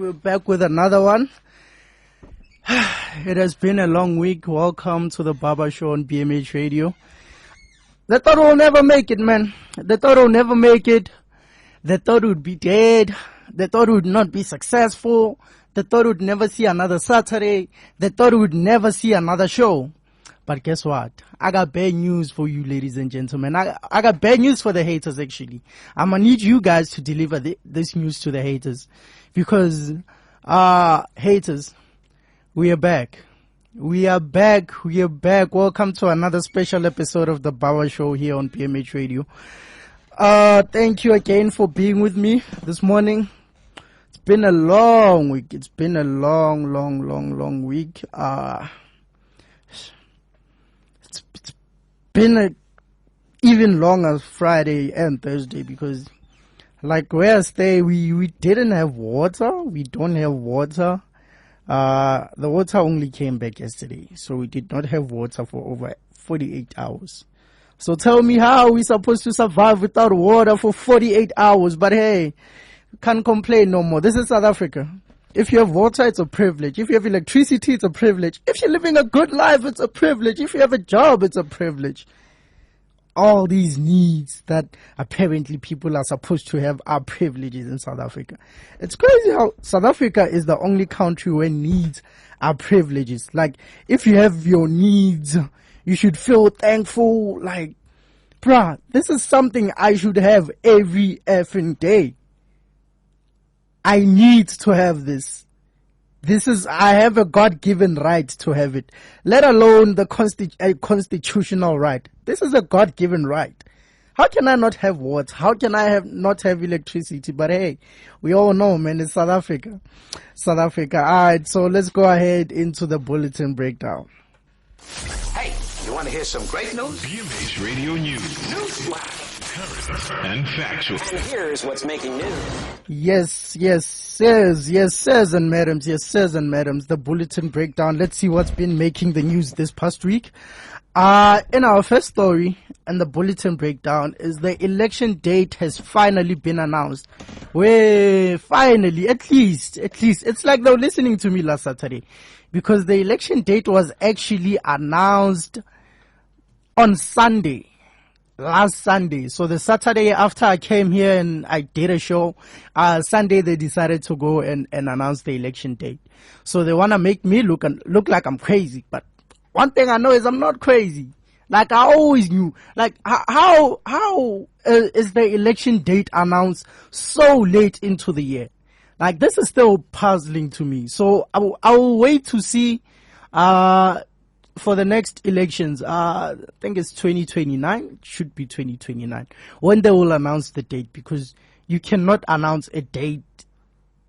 We're back with another one. It has been a long week. Welcome to the Barbershow on BMH Radio. They thought we'll never make it, man. They thought we'll never make it. They thought we'd be dead. They thought we would not be successful. They thought we'd never see another Saturday. They thought we'd never see another show. But guess what? I got bad news for you, ladies and gentlemen. I got bad news for the haters, actually. I'm going to need you guys to deliver this news to the haters. Because, haters, we are back. We are back. We are back. Welcome to another special episode of the Barber Show here on PMH Radio. Thank you again for being with me this morning. It's been a long week. It's been a long week. It's been even longer Friday and Thursday because, like where I stay, we didn't have water. We don't have water. The water only came back yesterday, so we did not have water for over 48 hours. So tell me how we supposed to survive without water for 48 hours? But hey, can't complain no more. This is South Africa. If you have water, it's a privilege. If you have electricity, it's a privilege. If you're living a good life, it's a privilege. If you have a job, it's a privilege. All these needs that apparently people are supposed to have are privileges in South Africa. It's crazy how South Africa is the only country where needs are privileges. Like, if you have your needs, you should feel thankful. Like, bruh, this is something I should have every effing day. I need to have this. I have a God-given right to have it, let alone the constitutional right. This is a God-given right. How can I not have water? How can I not have electricity? But hey, we all know, man, it's South Africa. South Africa. All right, so let's go ahead into the bulletin breakdown. Hey, you want to hear some great news? BMH Radio News. Newsflash. Current and factual. And here's what's making news. Yes, sirs and madams. Yes, sirs and madams. The bulletin breakdown. Let's see what's been making the news this past week. In our first story and the bulletin breakdown is the election date has finally been announced. Finally, at least. It's like they were listening to me last Saturday because the election date was actually announced on Sunday. Last Sunday. So the Saturday after I came here and I did a show, Sunday they decided to go and announce the election date. So they want to make me look like I'm crazy. But one thing I know is I'm not crazy. Like I always knew. Like how is the election date announced so late into the year? Like this is still puzzling to me. So I will wait to see for the next elections, I think it's 2029, it should be 2029, when they will announce the date, because you cannot announce a date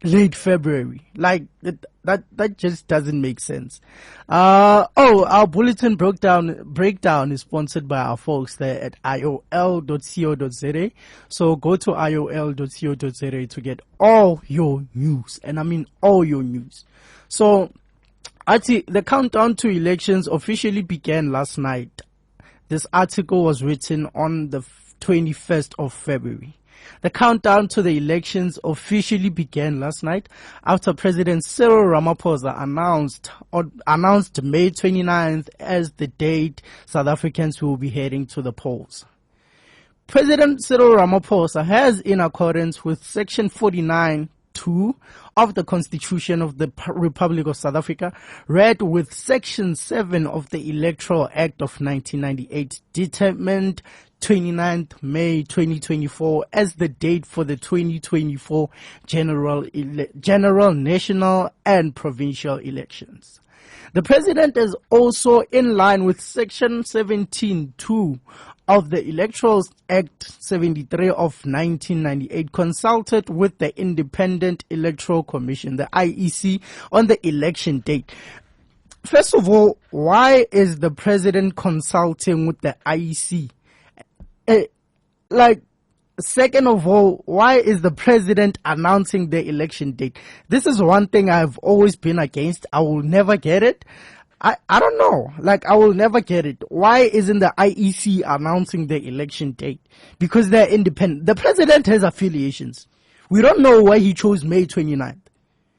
late February. Like, that just doesn't make sense. Our bulletin breakdown is sponsored by our folks there at iol.co.za. So go to iol.co.za to get all your news, and I mean all your news. So, the countdown to elections officially began last night. This article was written on the 21st of February. The countdown to the elections officially began last night after President Cyril Ramaphosa announced May 29th as the date South Africans will be heading to the polls. President Cyril Ramaphosa has, in accordance with Section 49(2) of the Constitution of the Republic of South Africa, read with Section 7 of the Electoral Act of 1998, determined 29th May 2024 as the date for the 2024 general, national and provincial elections. The President is also in line with Section 17(2) of the Electoral Act 73 of 1998, consulted with the Independent Electoral Commission, the IEC, on the election date. First of all, why is the President consulting with the IEC? Second of all, why is the President announcing the election date? This is one thing I've always been against. I will never get it. I don't know. I will never get it. Why isn't the IEC announcing the election date? Because they're independent. The President has affiliations. We don't know why he chose May 29th.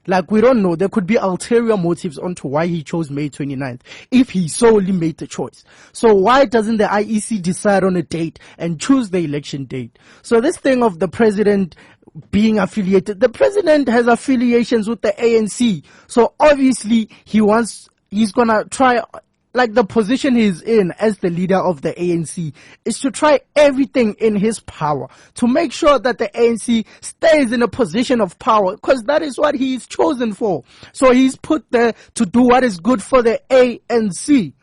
Like, we don't know. There could be ulterior motives onto why he chose May 29th if he solely made the choice. So why doesn't the IEC decide on a date and choose the election date? So this thing of the president being affiliated, the president has affiliations with the ANC. So obviously he's gonna try, like, the position he's in as the leader of the ANC is to try everything in his power to make sure that the ANC stays in a position of power, because that is what he's chosen for. So he's put there to do what is good for the ANC.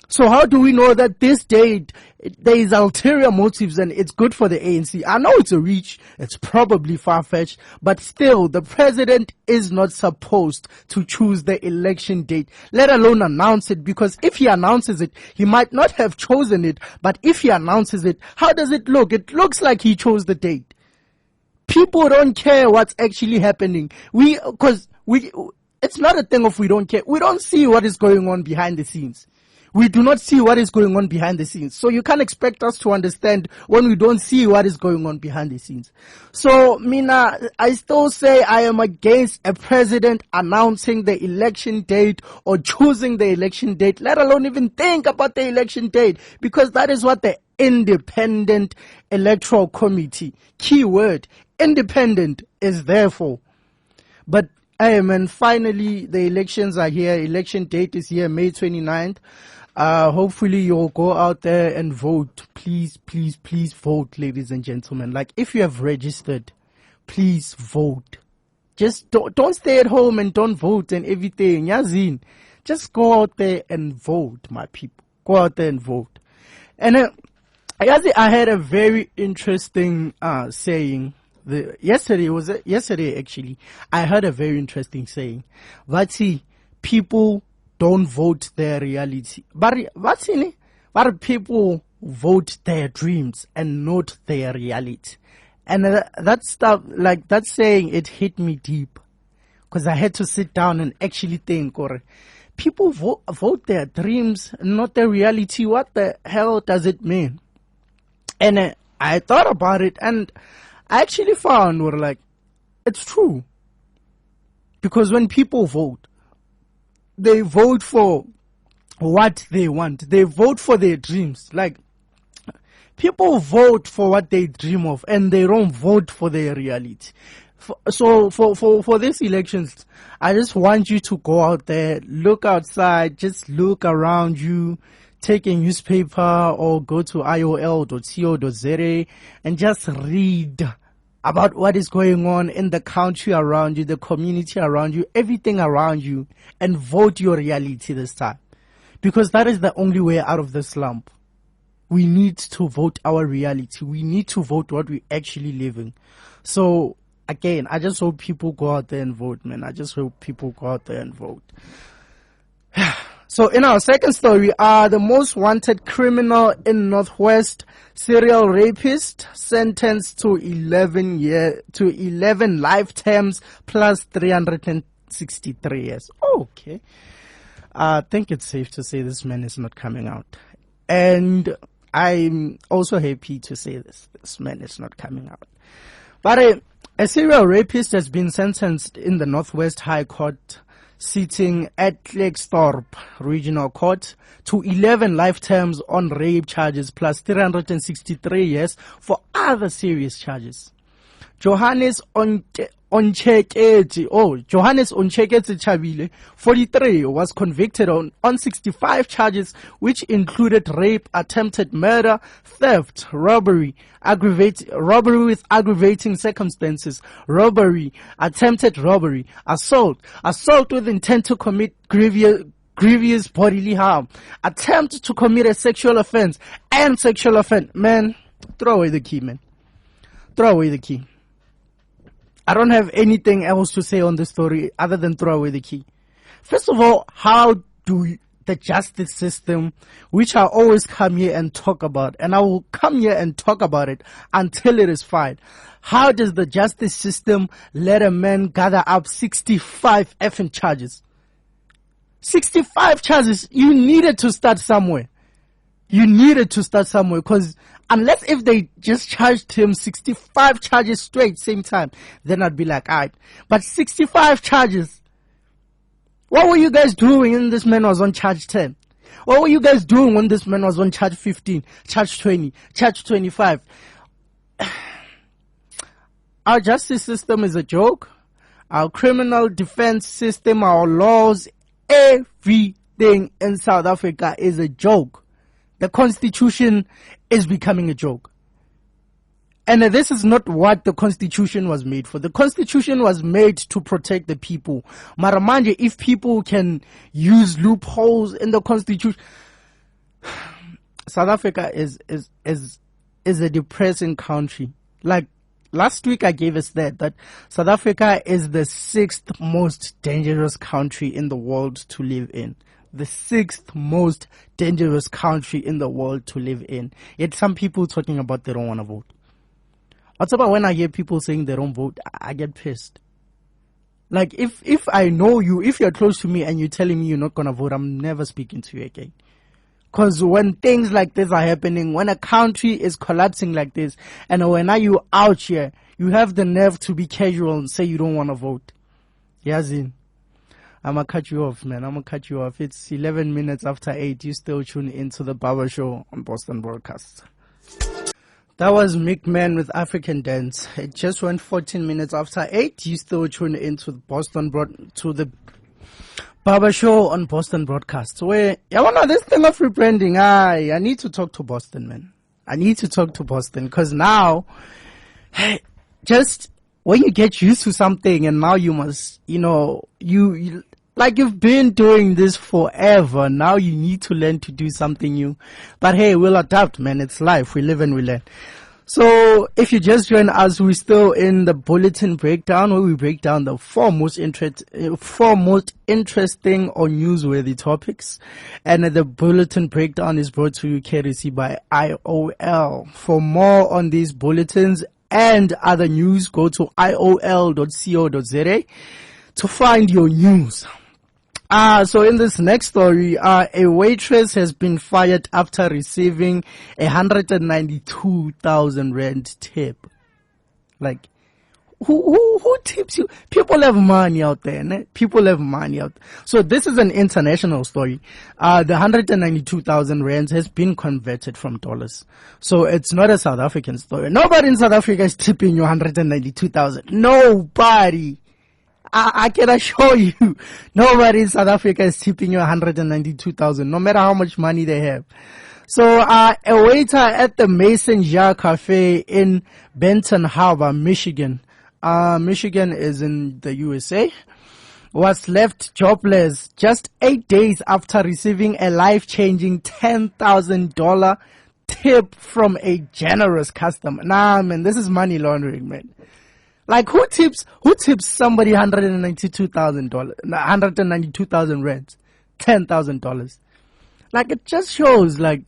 So how do we know that this date, there is ulterior motives and it's good for the ANC? I know it's a reach, it's probably far-fetched, but still, the president is not supposed to choose the election date, let alone announce it, because if he announces it, he might not have chosen it, but if he announces it, how does it look? It looks like he chose the date. People don't care what's actually happening. It's not a thing of we don't care. We don't see what is going on behind the scenes. We do not see what is going on behind the scenes. So you can't expect us to understand when we don't see what is going on behind the scenes. So, Mina, I still say I am against a president announcing the election date or choosing the election date, let alone even think about the election date, because that is what the Independent Electoral Committee, keyword, independent, is there for. But, hey man, finally the elections are here. Election date is here, May 29th. Hopefully you'll go out there and vote. Please, please, please vote, ladies and gentlemen. Like, if you have registered, please vote. Just don't stay at home and don't vote and everything. Yazin, just go out there and vote, my people. Go out there and vote. And I had a very interesting saying. Yesterday actually, I heard a very interesting saying. Vati, people don't vote their reality. But people vote their dreams and not their reality. And that stuff, like that saying, it hit me deep. Because I had to sit down and actually think, or people vote their dreams, not their reality. What the hell does it mean? And I thought about it, and I actually found, or like, it's true. Because when people vote, they vote for what they want. They vote for their dreams. Like, people vote for what they dream of, and they don't vote for their reality. So for these elections, I just want you to go out there, look outside, just look around you, take a newspaper or go to iol.co.za and just read about what is going on in the country around you, the community around you, everything around you, and vote your reality this time. Because that is the only way out of the slump. We need to vote our reality. We need to vote what we're actually living. So, again, I just hope people go out there and vote, man. I just hope people go out there and vote. So in our second story, the most wanted criminal in Northwest, serial rapist, sentenced to 11 life terms plus 363 years. Okay. I think it's safe to say this man is not coming out. And I'm also happy to say this man is not coming out. But a serial rapist has been sentenced in the Northwest High Court, sitting at Klerksdorp Regional Court, to 11 life terms on rape charges plus 363 years for other serious charges. Johannes Oncheketse Chabile, 43, was convicted on 65 charges, which included rape, attempted murder, theft, robbery with aggravating circumstances, robbery, attempted robbery, assault with intent to commit grievous bodily harm, attempt to commit a sexual offense, and sexual offense. Man, throw away the key, man. Throw away the key. I don't have anything else to say on this story other than throw away the key. First of all, how do the justice system, which I always come here and talk about, and I will come here and talk about it until it is fine. How does the justice system let a man gather up 65 effing charges? 65 charges. You needed to start somewhere. Because Unless if they just charged him 65 charges straight same time, then I'd be like, alright. But 65 charges. What were you guys doing when this man was on charge 10? What were you guys doing when this man was on charge 15, charge 20, charge 25? Our justice system is a joke. Our criminal defense system, our laws, everything in South Africa is a joke. The Constitution is becoming a joke. And this is not what the Constitution was made for. The Constitution was made to protect the people. Maramanje, if people can use loopholes in the Constitution, South Africa is a depressing country. Like last week I gave us that South Africa is the 6th most dangerous country in the world to live in. The 6th most dangerous country in the world to live in. Yet some people talking about they don't want to vote. What's about when I hear people saying they don't vote, I get pissed. Like if I know you, if you're close to me and you're telling me you're not gonna vote, I'm never speaking to you again. Cause when things like this are happening, when a country is collapsing like this, and when are you out here, you have the nerve to be casual and say you don't want to vote. Yazin. I'm gonna cut you off, man. I'm gonna cut you off. It's 11 minutes after 8. You still tune into the Barbershow on Boston Brodcasts. That was Mick Man with African Dance. It just went 14 minutes after 8. You still tune into the Barbershow on Boston Brodcasts. Where, this thing of rebranding, I need to talk to Boston, man. I need to talk to Boston, because now, hey, just when you get used to something and now you must, you like you've been doing this forever. Now you need to learn to do something new. But hey, we'll adapt, man. It's life. We live and we learn. So if you just join us, we're still in the bulletin breakdown, where we break down the four most interesting or newsworthy topics. And the bulletin breakdown is brought to you courtesy by IOL. For more on these bulletins and other news, go to iol.co.za to find your news. So in this next story, a waitress has been fired after receiving 192,000 rand tip. Like, who tips you? People have money out there, né? People have money out there. So this is an international story. The 192,000 rands has been converted from dollars. So it's not a South African story. Nobody in South Africa is tipping you 192,000. Nobody. I can assure you, nobody in South Africa is tipping you 192,000, no matter how much money they have. So, a waiter at the Mason Jar Cafe in Benton Harbor, Michigan. Michigan is in the USA, was left jobless just 8 days after receiving a life-changing $10,000 tip from a generous customer. Nah, man, this is money laundering, man. Like, who tips somebody $192,000, 192,000 rands, $10,000? Like, it just shows, like,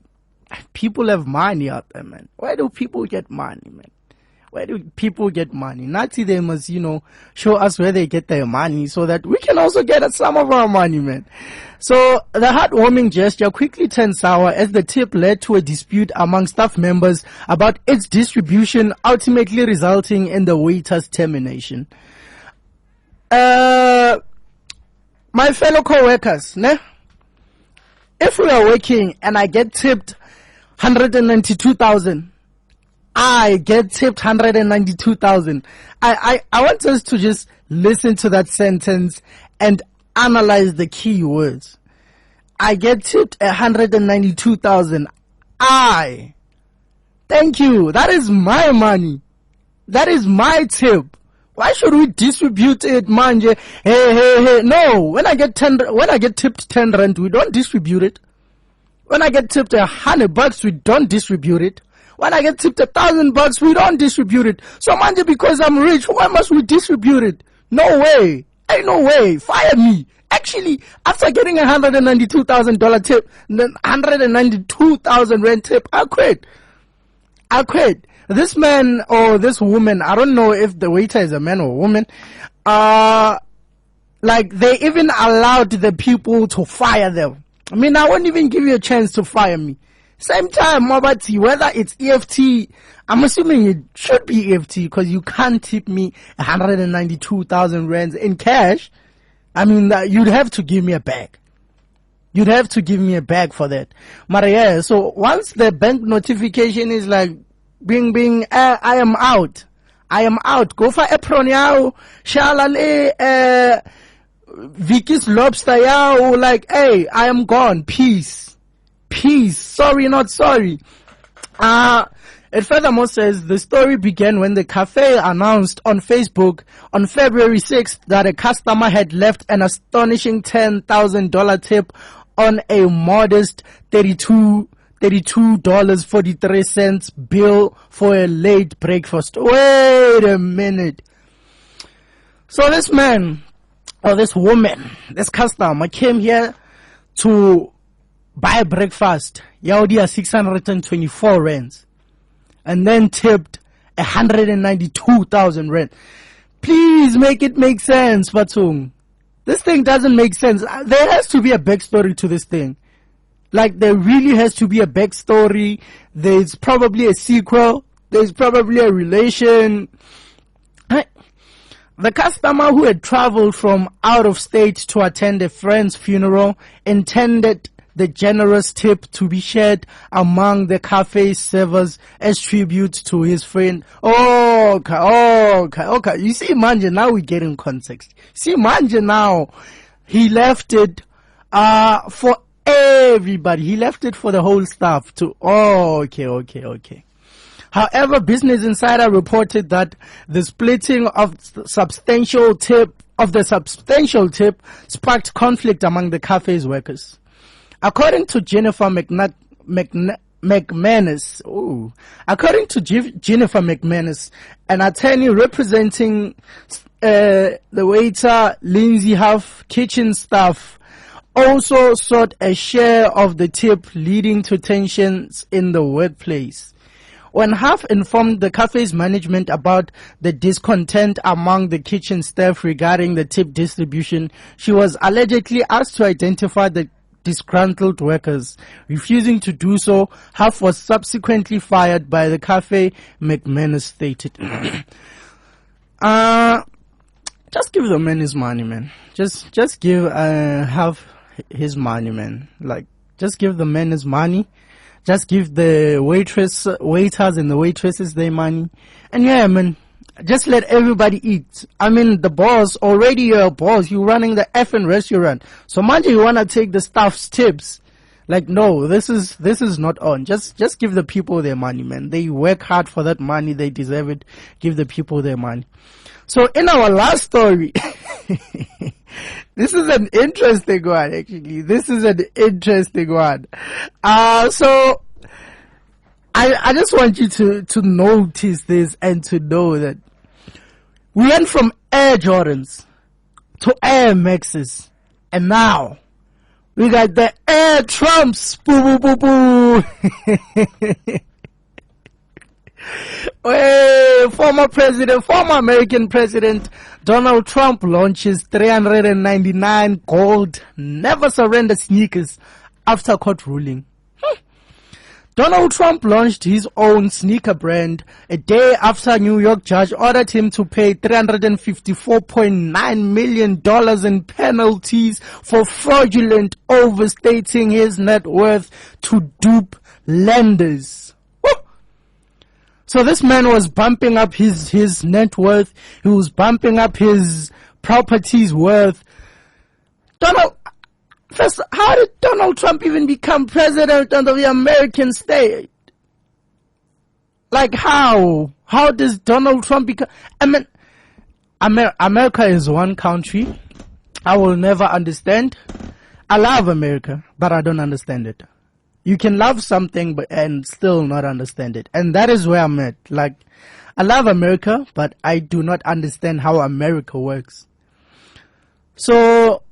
people have money out there, man. Where do people get money, man? Where do people get money? Nazi, they must, show us where they get their money so that we can also get some of our money, man. So the heartwarming gesture quickly turned sour as the tip led to a dispute among staff members about its distribution, ultimately resulting in the waiter's termination. My fellow co-workers, ne? If we are working and I get tipped 192,000, I get tipped 192,000. I want us to just listen to that sentence and analyze the key words. I get tipped 192,000. Thank you. That is my money. That is my tip. Why should we distribute it, manje? Hey. No. When I get tipped 10 rand, we don't distribute it. When I get tipped $100, we don't distribute it. When I get tipped $1,000, we don't distribute it. So manje, because I'm rich, why must we distribute it? No way. Ain't no way. Fire me. Actually, after getting $192,000 tip, then 192,000 rand tip, I quit. This man or this woman, I don't know if the waiter is a man or a woman, like they even allowed the people to fire them. I mean, I won't even give you a chance to fire me. Same time, Mobati, whether it's EFT, I'm assuming it should be EFT because you can't tip me 192,000 rands in cash. I mean, you'd have to give me a bag. You'd have to give me a bag for that. Maria, so once the bank notification is like, bing, bing, I am out. I am out. Go for apron yao, shalale, Vicky's lobster yao, like, hey, I am gone. Peace. Peace. Sorry, not sorry. It furthermore says the story began when the cafe announced on Facebook on February 6th that a customer had left an astonishing $10,000 tip on a modest $32.43 bill for a late breakfast. Wait a minute. So this man, or this woman, this customer came here to buy breakfast, Yaudia 624 rands, and then tipped 192,000 rand. Please make it make sense, Batung. This thing doesn't make sense. There has to be a backstory to this thing. Like, there really has to be a backstory. There's probably a sequel. There's probably a relation. The customer who had traveled from out of state to attend a friend's funeral intended the generous tip to be shared among the cafe servers as tribute to his friend. Okay. You see, Manja, now we get in context. See, Manja, now he left it for everybody. He left it for the whole staff to. Okay. However, Business Insider reported that the splitting of the substantial tip sparked conflict among the cafe's workers. According to Jennifer McManus, an attorney representing the waiter, Lindsay Huff, kitchen staff, also sought a share of the tip, leading to tensions in the workplace. When Huff informed the cafe's management about the discontent among the kitchen staff regarding the tip distribution, she was allegedly asked to identify the disgruntled workers. Refusing to do so, Huff was subsequently fired by the cafe, McManus stated. Just give the man his money, man. Just give Huff his money, man. Like, just give the man his money. Just give the waiters and the waitresses their money. And yeah, man, just let everybody eat. I mean, the boss, already you're a boss. You're running the effing restaurant. So, mind you want to take the staff's tips. Like, no, this is not on. Just give the people their money, man. They work hard for that money. They deserve it. Give the people their money. So, in our last story, this is an interesting one, actually. This is an interesting one. So, I just want you to notice this and to know that we went from Air Jordans to Air Maxes, and now we got the Air Trumps. Boo, boo, boo, boo. Former American President Donald Trump launches 399 gold never surrender sneakers after court ruling. Donald Trump launched his own sneaker brand a day after a New York judge ordered him to pay $354.9 million in penalties for fraudulent overstating his net worth to dupe lenders. So this man was bumping up his net worth. He was bumping up his property's worth. First, how did Donald Trump even become president of the American state? Like, how? How does Donald Trump become? I mean, America is one country I will never understand. I love America, but I don't understand it. You can love something and still not understand it. And that is where I'm at. Like, I love America, but I do not understand how America works. So,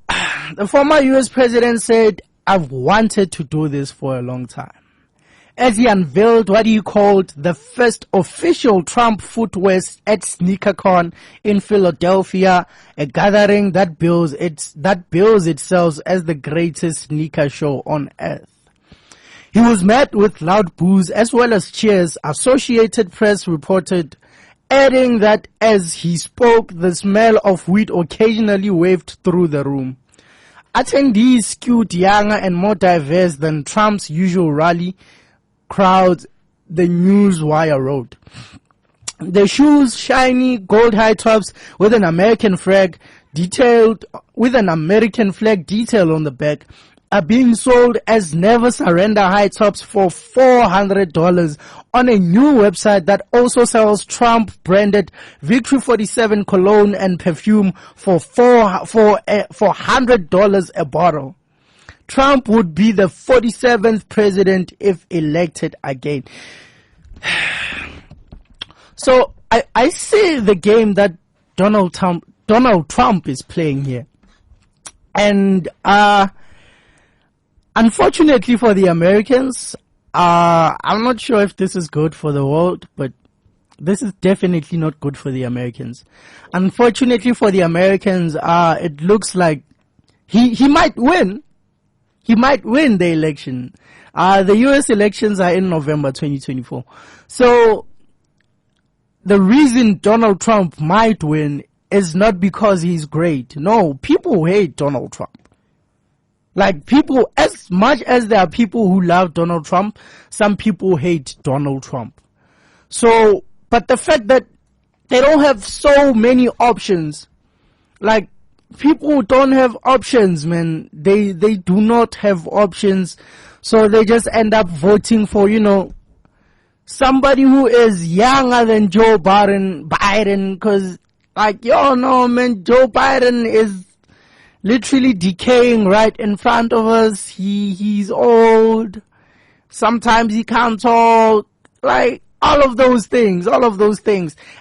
the former US president said, I've wanted to do this for a long time, as he unveiled what he called the first official Trump footwear at SneakerCon in Philadelphia, a gathering that bills itself as the greatest sneaker show on earth. He was met with loud boos as well as cheers, Associated Press reported, adding that as he spoke, the smell of weed occasionally wafted through the room. Attendees skewed younger and more diverse than Trump's usual rally crowds, the Newswire wrote. The shoes, shiny gold high tops with an American flag detailed on the back, are being sold as never surrender high tops for $400 on a new website that also sells Trump branded Victory 47 cologne and perfume for $100 a bottle. Trump would be the 47th president if elected again. So I see the game that Donald Trump is playing here. And unfortunately for the Americans, I'm not sure if this is good for the world, but this is definitely not good for the Americans. Unfortunately for the Americans, it looks like he might win. He might win the election. The US elections are in November 2024. So the reason Donald Trump might win is not because he's great. No, people hate Donald Trump. Like, people, as much as there are people who love Donald Trump, some people hate Donald Trump. So, but the fact that they don't have so many options, like, people don't have options, man. They do not have options. So they just end up voting for, somebody who is younger than Joe Biden, cause, like, no, man, Joe Biden is literally decaying right in front of us. He's old. Sometimes he can't talk. Like, all of those things.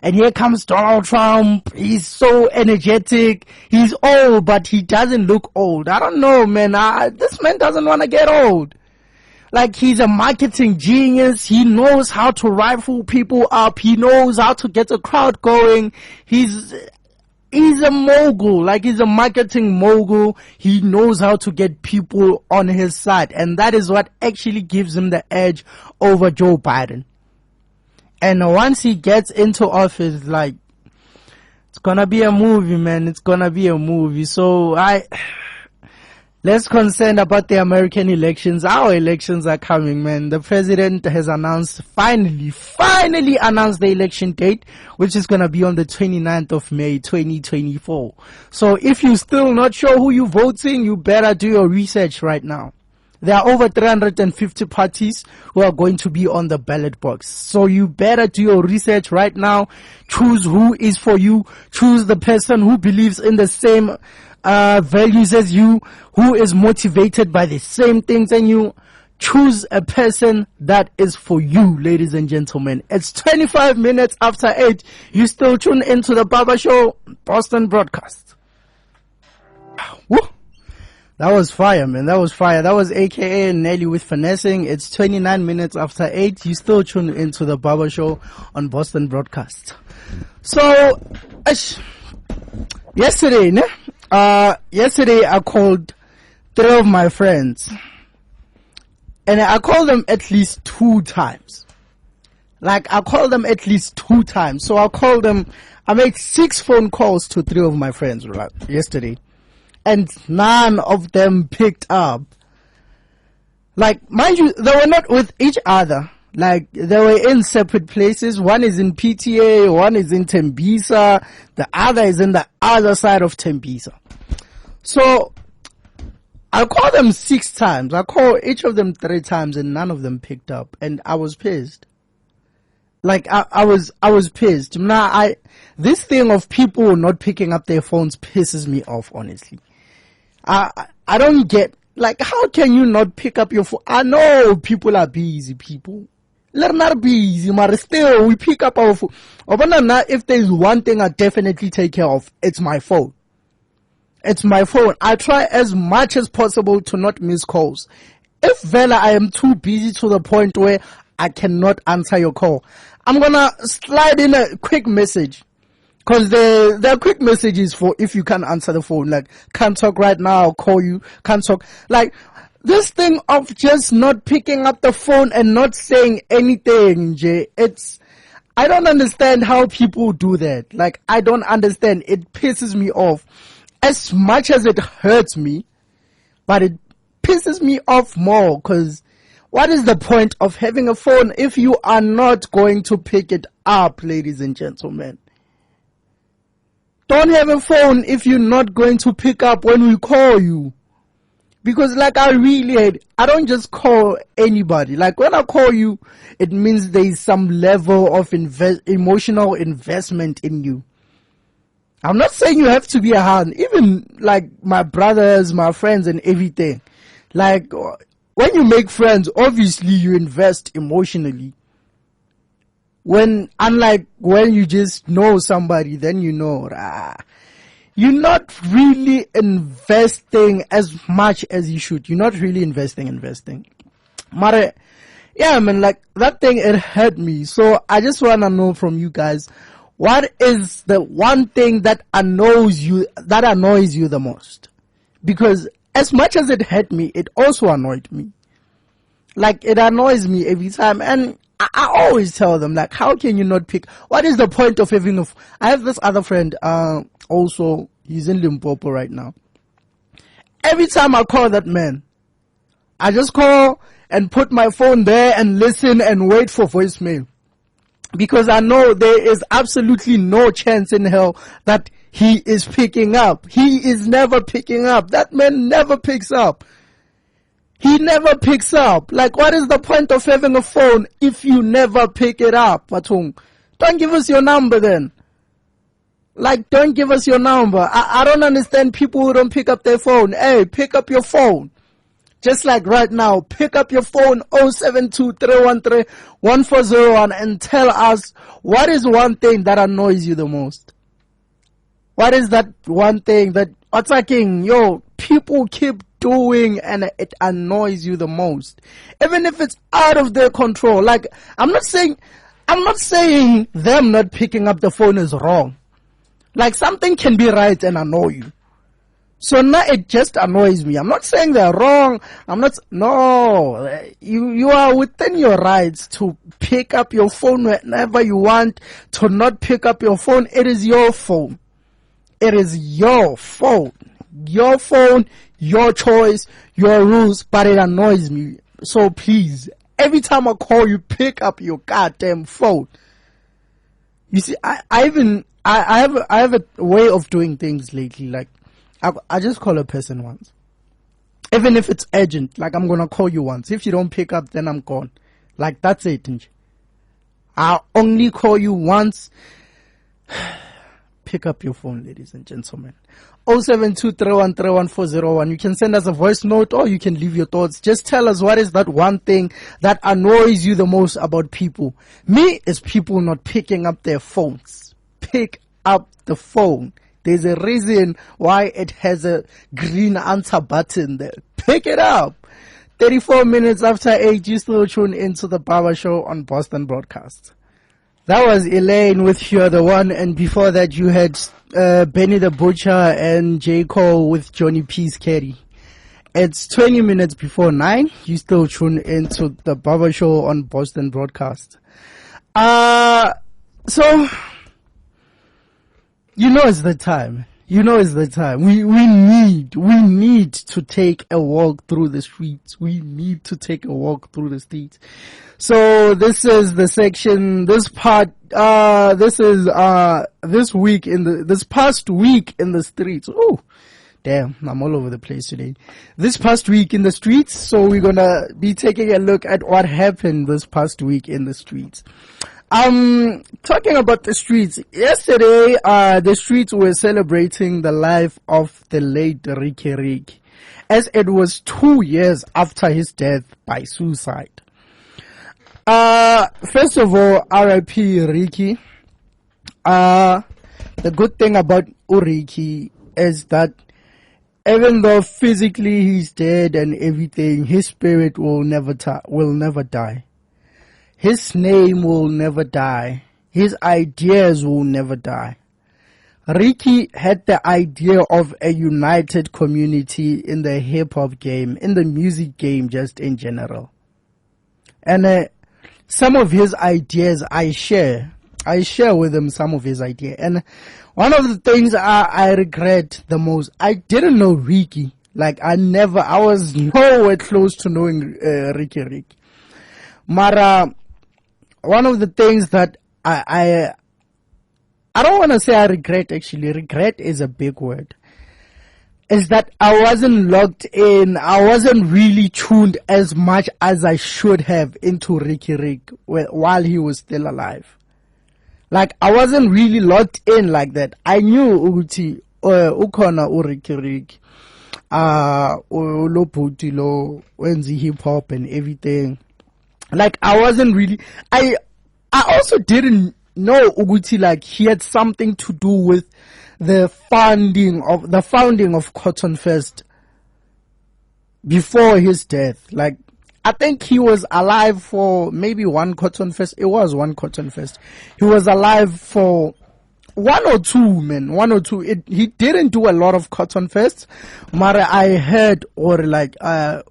And here comes Donald Trump. He's so energetic. He's old, but he doesn't look old. I don't know, man. This man doesn't want to get old. Like, he's a marketing genius. He knows how to rifle people up. He knows how to get a crowd going. He's a mogul. Like, he's a marketing mogul. He knows how to get people on his side. And that is what actually gives him the edge over Joe Biden. And once he gets into office, like, it's gonna be a movie, man. It's gonna be a movie. So less concerned about the American elections. Our elections are coming, man. The president has finally announced the election date, which is going to be on the 29th of May, 2024. So if you're still not sure who you're voting, you better do your research right now. There are over 350 parties who are going to be on the ballot box. So you better do your research right now. Choose who is for you. Choose the person who believes in the same values as you, who is motivated by the same things as you. Choose a person that is for you, ladies and gentlemen. It's 25 minutes after 8. You still tune into the Barbershow, Boston Brodcasts. Woo! That was fire, man. That was fire. That was AKA Nelly with finessing. It's 29 minutes after 8. You still tune into the Barbershow on Boston Brodcasts. So, yesterday I called 3 of my friends, and I called them at least 2 times. Like, I called them at least 2 times. So I made 6 phone calls to 3 of my friends yesterday, and none of them picked up. Like, mind you, they were not with each other. Like, they were in separate places. One is in PTA, one is in Tembisa, the other is in the other side of Tembisa. So, I called them 6 times. I called each of them 3 times and none of them picked up. And I was pissed. Like, I was pissed. Now, this thing of people not picking up their phones pisses me off, honestly. I don't get, like, how can you not pick up your phone? I know people are busy, people. They're not busy, but still, we pick up our phone. If there's one thing I definitely take care of, it's my phone. It's my phone. I try as much as possible to not miss calls. If Vela, I am too busy to the point where I cannot answer your call, I'm gonna slide in a quick message. Cause the quick messages for if you can't answer the phone, like, can't talk right now, I'll call you, can't talk. Like, this thing of just not picking up the phone and not saying anything, Jay, I don't understand how people do that. Like, I don't understand. It pisses me off as much as it hurts me, but it pisses me off more, because what is the point of having a phone if you are not going to pick it up, ladies and gentlemen? Don't have a phone if you're not going to pick up when we call you. Because like I don't just call anybody. Like when I call you, it means there is some level of emotional investment in you. I'm not saying you have to be a hand. Even like my brothers, my friends and everything. Like when you make friends, obviously you invest emotionally. Unlike when you just know somebody, then you know, you're not really investing as much as you should. You're not really investing. But yeah, man, like that thing, it hurt me. So I just want to know from you guys, what is the one thing that annoys you the most? Because as much as it hurt me, it also annoyed me. Like, it annoys me every time. And I always tell them, like, how can you not pick? What is the point of having I have this other friend, also, he's in Limpopo right now. Every time I call that man, I just call and put my phone there and listen and wait for voicemail. Because I know there is absolutely no chance in hell that he is picking up. He is never picking up. That man never picks up. He never picks up. Like, what is the point of having a phone if you never pick it up? Don't give us your number then. Like, don't give us your number. I don't understand people who don't pick up their phone. Hey, pick up your phone. Just like right now, pick up your phone 072-313-1401 and tell us, what is one thing that annoys you the most? What is that one thing that people keep doing and it annoys you the most? Even if it's out of their control. Like, I'm not saying them not picking up the phone is wrong. Like, something can be right and annoy you. So now it just annoys me. I'm not saying they're wrong. No. You are within your rights to pick up your phone whenever you want. To not pick up your phone, it is your phone. It is your phone. Your phone, your choice, your rules, but it annoys me. So please, every time I call you, pick up your goddamn phone. You see, I have a way of doing things lately. Like, I just call a person once. Even if it's urgent, like I'm gonna call you once. If you don't pick up, then I'm gone. Like, that's it. I'll only call you once. Pick up your phone, ladies and gentlemen. 072-313-1401. You can send us a voice note or you can leave your thoughts. Just tell us, what is that one thing that annoys you the most about people? Me, is people not picking up their phones. Pick up the phone. There's a reason why it has a green answer button there. Pick it up. 34 minutes after 8, you still tune into the Barbershow on Boston Brodcasts. That was Elaine with You're the One, and before that you had Benny the Butcher and J. Cole with Johnny P's Carey. It's 20 minutes before 9. You still tune into the Barbershow on Boston Brodcasts. So, it's the time. It's the time. We need to take a walk through the streets. We need to take a walk through the streets. So this is the section, this part, this past week in the streets. Oh, damn, I'm all over the place today. This past week in the streets. So we're gonna be taking a look at what happened this past week in the streets. Talking about the streets, yesterday, the streets were celebrating the life of the late Ricky, as it was 2 years after his death by suicide. First of all, R.I.P. Ricky. The good thing about Ricky is that even though physically he's dead and everything, his spirit will never die. His name will never die. His ideas will never die. Ricky had the idea of a united community in the hip hop game, in the music game, just in general. And some of his ideas I share with him some of his ideas. And one of the things I regret the most, I didn't know Ricky. Like, I was nowhere close to knowing Ricky. Mara, one of the things that I don't want to say I regret, actually. Regret is a big word. Is that I wasn't logged in. I wasn't really tuned as much as I should have into Ricky Rick while he was still alive. Like, I wasn't really logged in like that. I knew Uguti, Ukona, Ricky Rick, Loputi, Wenzi hip hop and everything. Like, I wasn't really, I also didn't know Uguti, like, he had something to do with the founding of Cotton Fest before his death. Like, I think he was alive for maybe one Cotton Fest. It was one Cotton Fest. He was alive for one or two, man. One or two. He didn't do a lot of Cotton Fests. Mara, I heard, or like,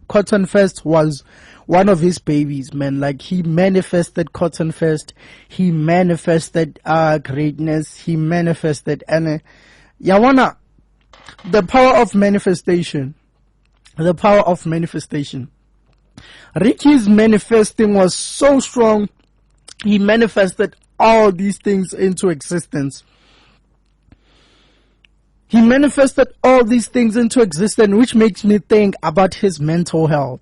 Cotton Fest was one of his babies, man. Like, he manifested Cotton Fest. He manifested greatness. He manifested, and Yawana, the power of manifestation. The power of manifestation. Ricky's manifesting was so strong. He manifested all these things into existence. He manifested all these things into existence, which makes me think about his mental health.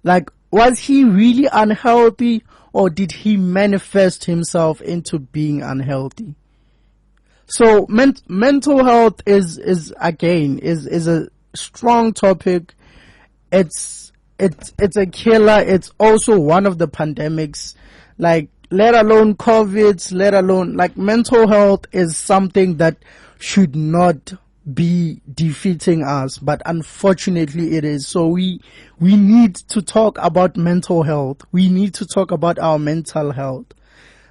Like, was he really unhealthy, or did he manifest himself into being unhealthy? So mental health is a strong topic. It's a killer. It's also one of the pandemics, like, let alone COVID, let alone, like, mental health is something that should not be defeating us, but unfortunately it is. So we need to talk about mental health. We need to talk about our mental health.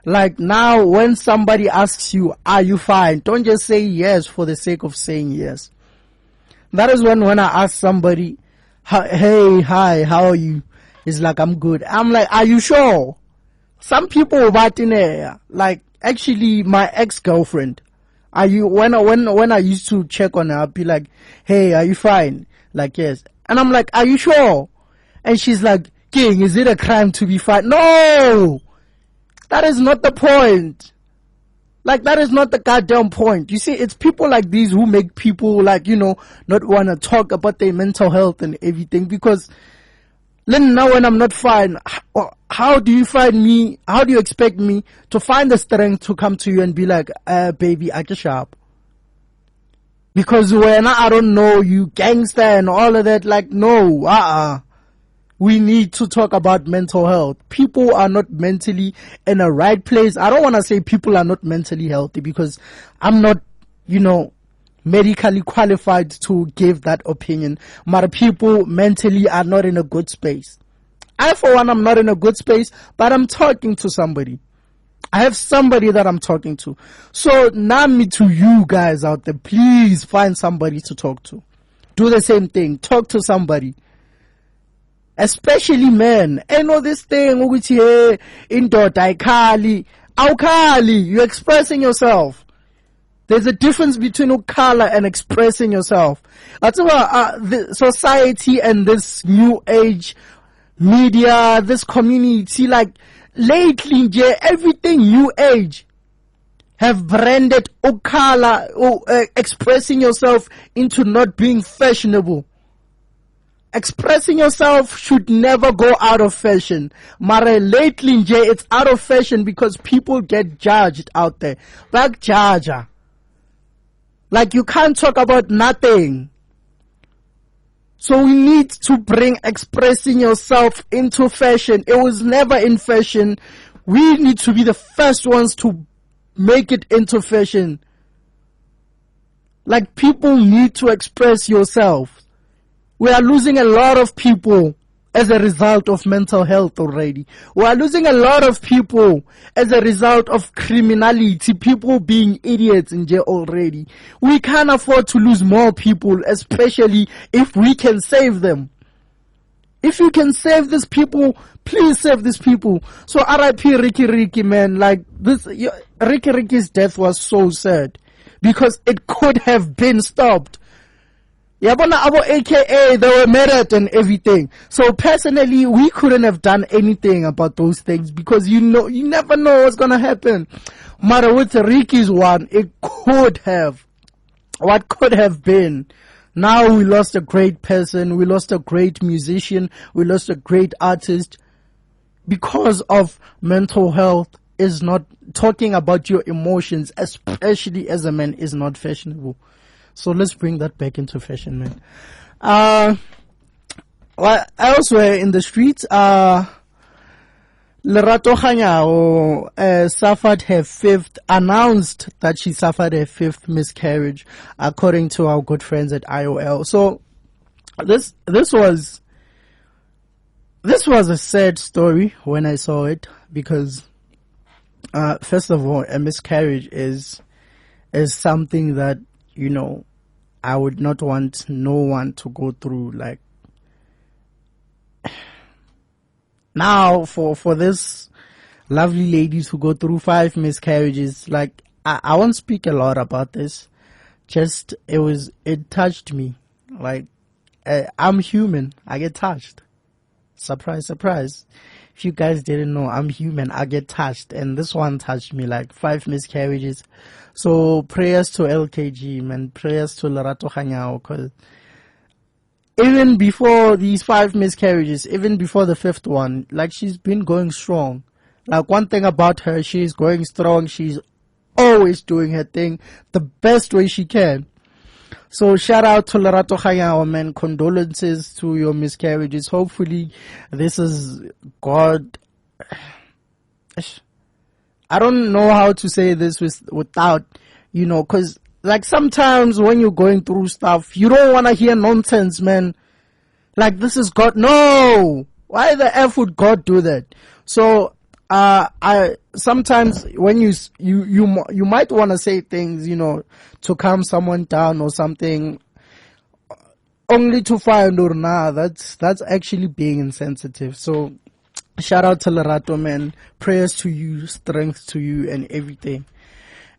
Like, now, when somebody asks you, are you fine? Don't just say yes for the sake of saying yes. That is when I ask somebody, hey, hi, how are you? It's like, I'm good. I'm like, are you sure? Some people about in there, like, actually, my ex-girlfriend, are you, when I used to check on her, I'd be like, hey, are you fine? Like, yes. And I'm like, are you sure? And she's like, King, is it a crime to be fine? No! That is not the point. Like, that is not the goddamn point. You see, it's people like these who make people, like, not want to talk about their mental health and everything. Because then now when I'm not fine, how do you find me? How do you expect me to find the strength to come to you and be like, baby, I just sharp? Because when I don't know you, gangster and all of that, like, no, we need to talk about mental health. People are not mentally in a right place. I don't want to say people are not mentally healthy, because I'm not, medically qualified to give that opinion. But people mentally are not in a good space. I, for one, I'm not in a good space, but I'm talking to somebody. I have somebody that I'm talking to. So now, me to you guys out there, please find somebody to talk to. Do the same thing. Talk to somebody. Especially men. I know this thing, which here, indoda, Aukali, you're expressing yourself. There's a difference between ukala and expressing yourself. That's why the society and this new age media, this community, like, lately, everything new age have branded ukala, expressing yourself, into not being fashionable. Expressing yourself should never go out of fashion. Mara, lately, it's out of fashion because people get judged out there. Like, jaja. Like, you can't talk about nothing. So we need to bring expressing yourself into fashion. It was never in fashion. We need to be the first ones to make it into fashion. Like, people need to express yourself. We are losing a lot of people as a result of mental health already. We are losing a lot of people as a result of criminality, people being idiots in jail already. We can't afford to lose more people, especially if we can save them. If you can save these people, please save these people. So R.I.P. Ricky, man. Like this, Ricky's death was so sad because it could have been stopped. Yabona abo AKA, they were married and everything. So personally, we couldn't have done anything about those things because you never know what's gonna happen. Matter with Ricky's one, it could have. What could have been? Now we lost a great person, we lost a great musician, we lost a great artist because of mental health. Is not talking about your emotions, especially as a man, is not fashionable. So let's bring that back into fashion, man. Well, elsewhere in the streets, Lerato Kganyago announced that she suffered her fifth miscarriage, according to our good friends at IOL. So this was a sad story when I saw it because, first of all, a miscarriage is something that, you know, I would not want no one to go through. Like, now for this lovely ladies who go through 5 miscarriages, like, I won't speak a lot about this. Just, it touched me. Like, I'm human. I get touched. Surprise, surprise. If you guys didn't know, I'm human. I get touched. And this one touched me, like 5 miscarriages. So prayers to LKG, man. Prayers to Lerato Kganyago. Cause even before these 5 miscarriages, even before the 5th one, like, she's been going strong. Like, one thing about her, she's going strong. She's always doing her thing the best way she can. So shout out to Lerato Kganyago, man. Condolences to your miscarriages. Hopefully this is God. I don't know how to say this without, you know, cause like sometimes when you're going through stuff, you don't want to hear nonsense, man. Like, this is God. No! Why the F would God do that? So, I sometimes when you might want to say things, you know, to calm someone down or something, only to find or nah, that's actually being insensitive. So shout out to Lerato, man. Prayers to you, strength to you, and everything.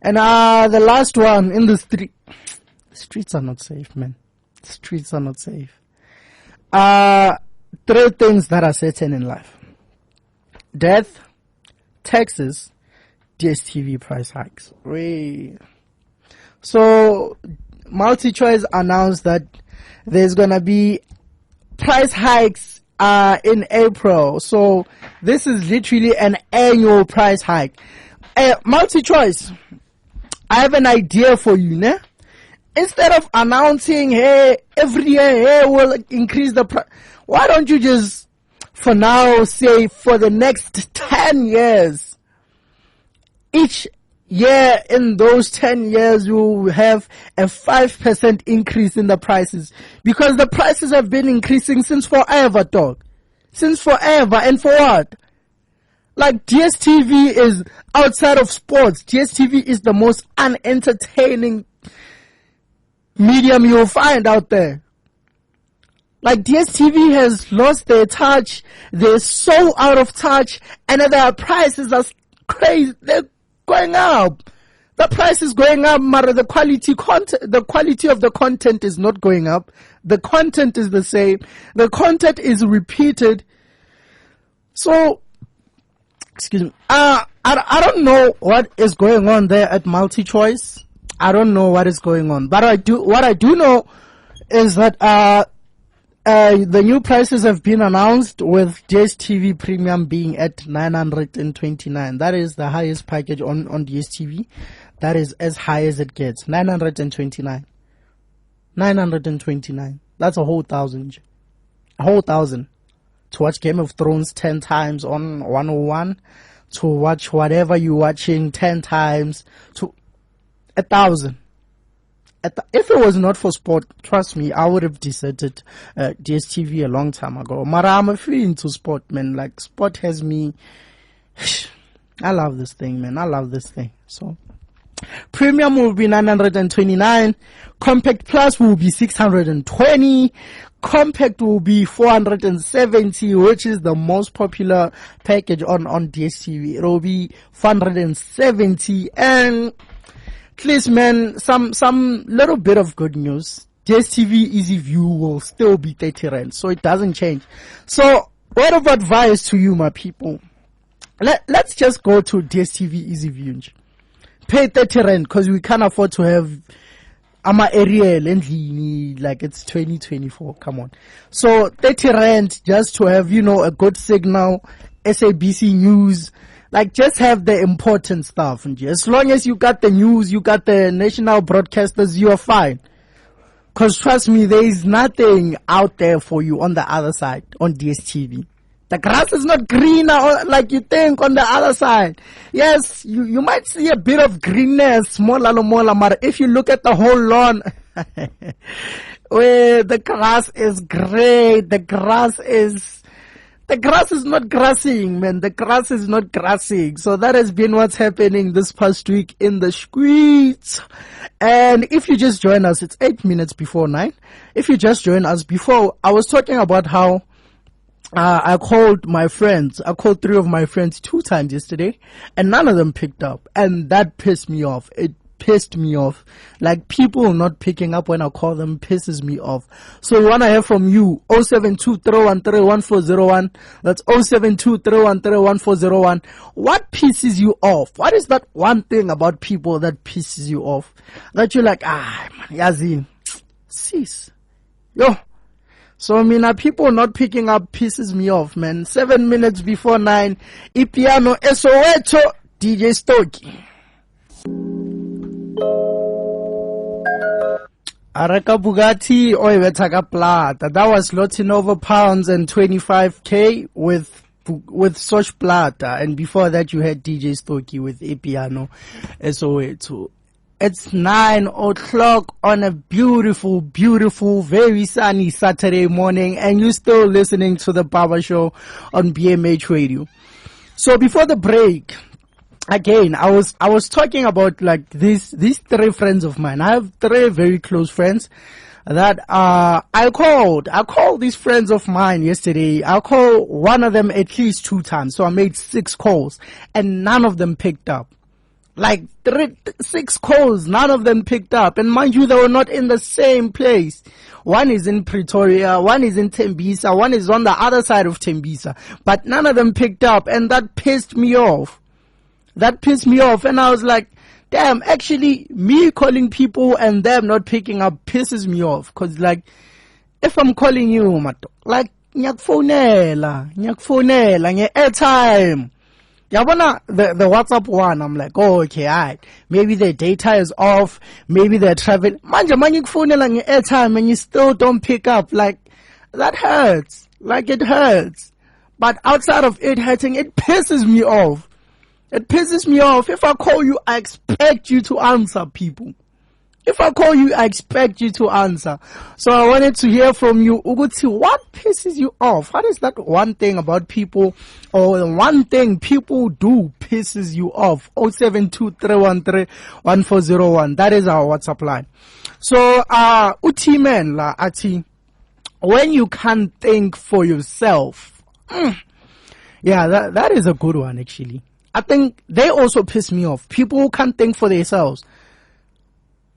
And the last one in the street. The streets are not safe, man. The streets are not safe. 3 things that are certain in life: death, taxes, DSTV price hikes. So MultiChoice announced that there's gonna be price hikes in April. So this is literally an annual price hike. MultiChoice, I have an idea for you, ne? Instead of announcing, hey, every year, hey, we'll increase the price, why don't you just, for now, say for the next 10 years, each year in those 10 years, you will have a 5% increase in the prices, because the prices have been increasing since forever, dog. Since forever. And for what? Like, DSTV is, outside of sports, DSTV is the most unentertaining medium you'll find out there. Like, DSTV has lost their touch. They're so out of touch, and their prices are crazy. They're going up. The price is going up, but the quality of the content is not going up. The content is the same. The content is repeated. So, excuse me. I don't know what is going on there at MultiChoice. I don't know what is going on, but what I do know is that the new prices have been announced, with DSTV Premium being at 929. That is the highest package on DSTV. That is as high as it gets. 929. 929. That's a whole 1,000. A whole 1,000. To watch Game of Thrones 10 times on 101. To watch whatever you're watching 10 times. To 1,000. if it was not for sport, trust me, I would have deserted DSTV a long time ago. Mara, I'm a free into sport, man. Like, sport has me. I love this thing, man. I love this thing. So, Premium will be 929. Compact Plus will be 620. Compact will be 470, which is the most popular package on DSTV. It will be 470. And please, man, some little bit of good news. DSTV Easy View will still be 30 rand, so it doesn't change. So, word of advice to you, my people. Let's just go to DSTV Easy View. Pay 30 rand because we can't afford to have Ariel and like it's 2024. Come on. So 30 rand just to have, a good signal, SABC News, like just have the important stuff. And as long as you got the news, you got the national broadcasters, you are fine. Cause trust me, there is nothing out there for you on the other side on DSTV. The grass is not greener like you think on the other side. Yes, you might see a bit of greenness, but if you look at the whole lawn, where the grass is great, the grass is not grassing, man. The grass is not grassing. So that has been what's happening this past week in the streets. And if you just join us, it's 8 minutes before 9. If you just join us before, I was talking about how I called my friends. I called 3 of my friends 2 times yesterday, and none of them picked up. And that pissed me off. It pissed me off. Like, people not picking up when I call them pisses me off. So we want to hear from you. 072-313-1401. That's 072-313-1401. What pisses you off? What is that one thing about people that pisses you off? That you're like, man, Yazin, sis. Yo. So, people not picking up pisses me off, man. 7 minutes before 9, Ipiano Esoweto, DJ Stoki. Araka Bugatti, Oivetaka Plata. That was Lotinova pounds and 25k with Soch Plata. And before that, you had DJ Stoki with Ipiano Esoweto. It's 9 o'clock on a beautiful, beautiful, very sunny Saturday morning, and you're still listening to the Barbershow on BMH Radio. So before the break, again, I was talking about like these 3 friends of mine. I have 3 very close friends that I called these friends of mine yesterday. I called one of them at least 2 times, so I made 6 calls, and none of them picked up. Like 6 calls, none of them picked up. And mind you, they were not in the same place. One is in Pretoria, one is in Tembisa, one is on the other side of Tembisa. But none of them picked up, and that pissed me off. And I was like, damn, actually, me calling people and them not picking up pisses me off. Cause like, if I'm calling you, like, nyakfonela, airtime. The WhatsApp one, I'm like, oh, okay, alright. Maybe their data is off. Maybe they're traveling. Manje, airtime and you still don't pick up. Like, that hurts. Like, it hurts. But outside of it hurting, it pisses me off. If I call you, I expect you to answer, people. If I call you, I expect you to answer. So I wanted to hear from you, Uguti, what pisses you off? What is that one thing about people, or the one thing people do pisses you off? 072-313-1401. That is our WhatsApp line. So, Uti men la ati, when you can't think for yourself, yeah, that is a good one actually. I think they also piss me off. People who can't think for themselves.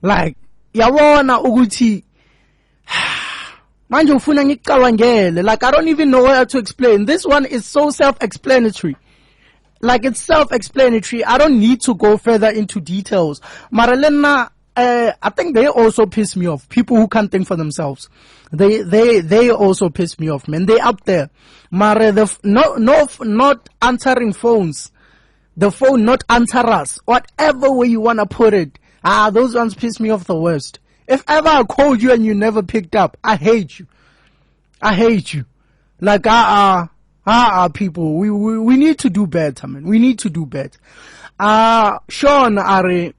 Like, yawona uguti, manje ufuna ngicabangele. Like, I don't even know how to explain. This one is so self-explanatory. Like, it's self-explanatory. I don't need to go further into details. Maralena, I think they also piss me off. People who can't think for themselves. They also piss me off, man. They up there. Mara, not answering phones. The phone not answer us. Whatever way you wanna put it. Those ones piss me off the worst. If ever I called you and you never picked up, I hate you. Like, people, we need to do better, man. We need to do better. Sean Are,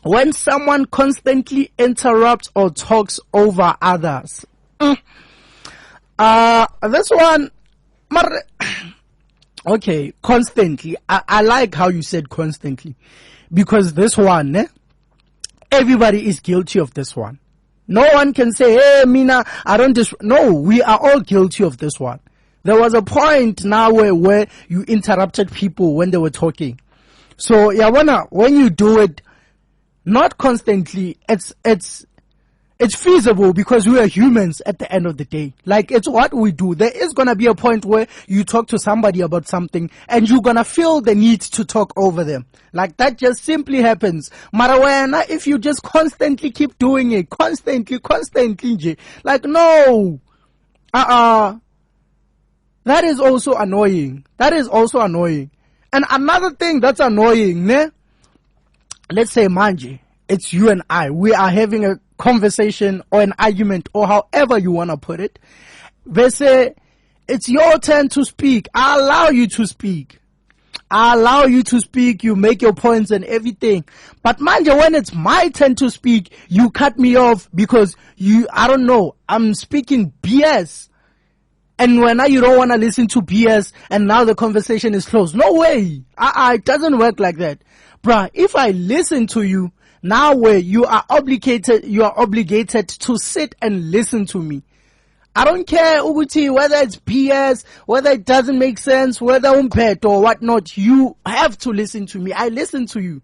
when someone constantly interrupts or talks over others. This one, okay, constantly. I like how you said constantly, because this one, everybody is guilty of this one. No one can say, hey, Mina, I don't no, we are all guilty of this one. There was a point now where you interrupted people when they were talking. So, when you do it, not constantly, it's feasible, because we are humans at the end of the day. Like, it's what we do. There is gonna be a point where you talk to somebody about something and you're gonna feel the need to talk over them. Like, that just simply happens. Marawena, if you just constantly keep doing it, constantly, like, no. That is also annoying. And another thing that's annoying, let's say, manje, it's you and I. We are having a conversation or an argument, or however you want to put it. They say, it's your turn to speak. I allow you to speak. You make your points and everything. But manje, when it's my turn to speak, you cut me off because I'm speaking BS. And when you don't want to listen to BS, and now the conversation is closed. No way. It doesn't work like that. Bruh, if I listen to you, now where you are obligated to sit and listen to me. I don't care, Uguti, whether it's BS, whether it doesn't make sense, whether umpet or whatnot. You have to listen to me. I listen to you.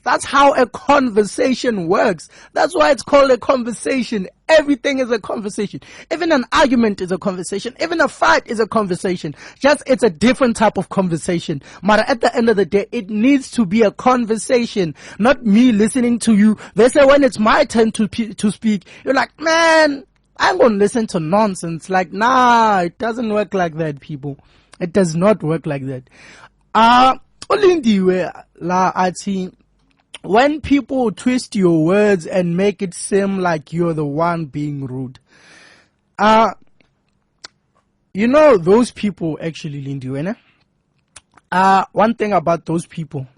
That's how a conversation works. That's why it's called a conversation. Everything is a conversation. Even an argument is a conversation. Even a fight is a conversation. Just it's a different type of conversation. But at the end of the day, it needs to be a conversation, not me listening to you. They say when it's my turn to speak, you're like, man, I'm going to listen to nonsense. Like, nah, it doesn't work like that, people. It does not work like that. When people twist your words and make it seem like you're the one being rude, those people actually, Lindy, one thing about those people,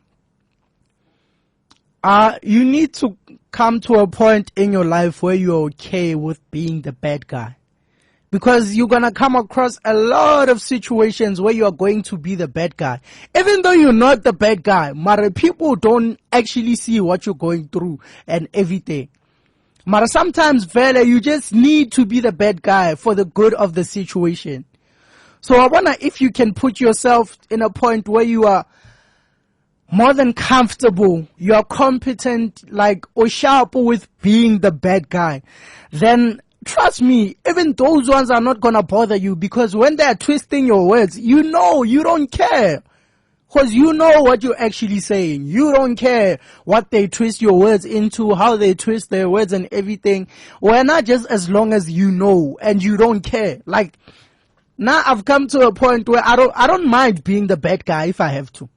you need to come to a point in your life where you're okay with being the bad guy. Because you're going to come across a lot of situations where you are going to be the bad guy. Even though you're not the bad guy, but people don't actually see what you're going through and everything. But sometimes, Vele, you just need to be the bad guy for the good of the situation. So I wonder if you can put yourself in a point where you are more than comfortable, you are competent, like, or sharp with being the bad guy, then trust me, even those ones are not gonna bother you, because when they're twisting your words, you don't care. Because you know what you're actually saying. You don't care what they twist your words into, how they twist their words and everything. Well, not just as long as you know and you don't care. Like, now I've come to a point where I don't mind being the bad guy if I have to.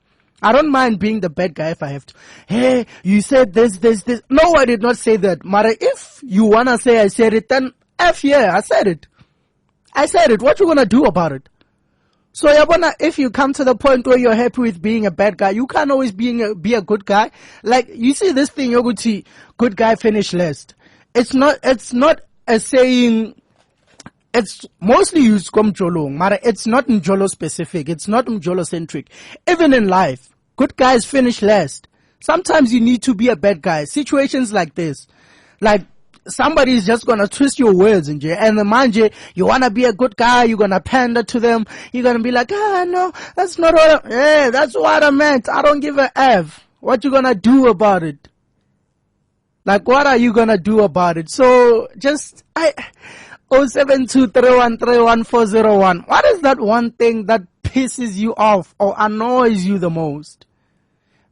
I don't mind being the bad guy if I have to. Hey, you said this. No, I did not say that. Mara, if you wanna say I said it, then I said it. What you gonna do about it? So if you come to the point where you're happy with being a bad guy, you can't always be a good guy. Like, you see this thing, Yoguti, good guy finish last. It's not a saying. It's mostly used Jolo, but it's not Njolo specific. It's not Njolo centric. Even in life, good guys finish last. Sometimes you need to be a bad guy. Situations like this, like somebody is just gonna twist your words and the manje, you wanna be a good guy, you're gonna pander to them, you're gonna be like, no, that's not what that's what I meant. I don't give a F. What you gonna do about it? Like, what are you gonna do about it? So just 0723131401. What is that one thing that pisses you off or annoys you the most?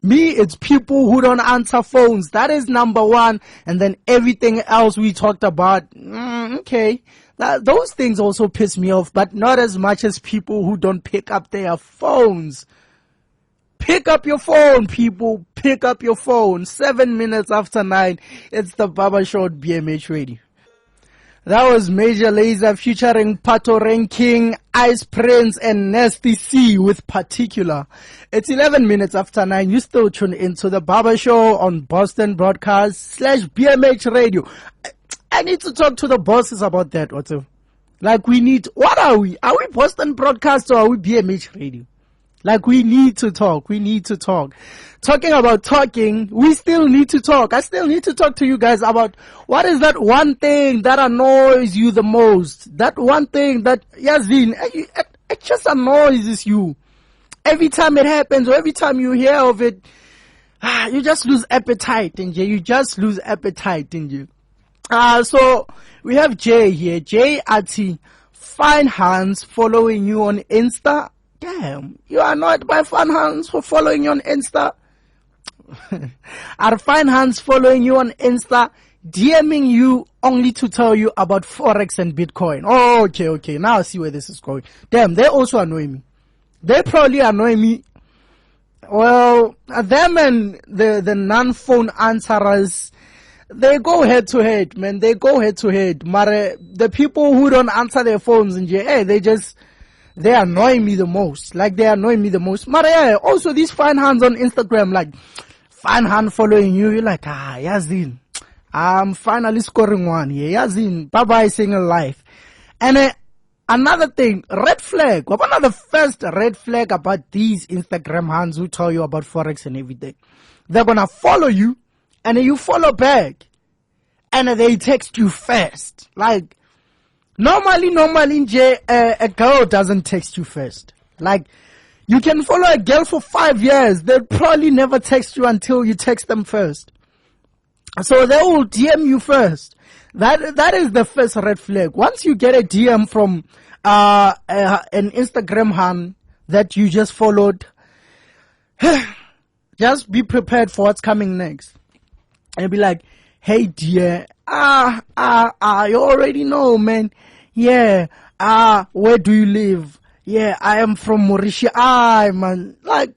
Me, it's people who don't answer phones. That is number one. And then everything else we talked about, okay. Those things also piss me off, but not as much as people who don't pick up their phones. Pick up your phone, people. Pick up your phone. 7 minutes after 9. It's the Barbershow BMH Radio. That was Major Lazer featuring Pato Ranking, Ice Prince, and Nasty C with Particular. It's 11 minutes after 9. You still tune into the Barbershow on Boston Brodcasts /BMH Radio. I need to talk to the bosses about that. Like what are we? Are we Boston Broadcast or are we BMH Radio? Like we need to talk. Talking about talking, we still need to talk. I still need to talk to you guys about what is that one thing that annoys you the most? That one thing that, Yazin, it just annoys you. Every time it happens or every time you hear of it, you just lose appetite in you. So we have Jay here. Jay Ati, Fine Hands following you on Insta. Damn, you are annoyed by Fine Hands for following you on Insta. Are Fine Hands following you on Insta, DMing you only to tell you about Forex and Bitcoin? Oh, okay. Now I see where this is going. Damn, they also annoy me. They probably annoy me. Well, them and the non-phone answerers, they go head to head, man. They go head to head. The people who don't answer their phones in jail, they annoy me the most. Also, these Fine Hands on Instagram, like, Fine Hand following you, you're like, Yazin, I'm finally scoring one here. Yazin, bye-bye single life. And another thing, red flag. One of the first red flag about these Instagram hands who tell you about Forex and everything. They're gonna follow you, and then you follow back. And they text you first. Like, normally, a girl doesn't text you first. Like, you can follow a girl for 5 years. They'll probably never text you until you text them first. So they will DM you first. That is the first red flag. Once you get a DM from an Instagram hand that you just followed, just be prepared for what's coming next. And be like, hey dear, you already know, man. Yeah, where do you live? Yeah, I am from Mauritius. Man, like,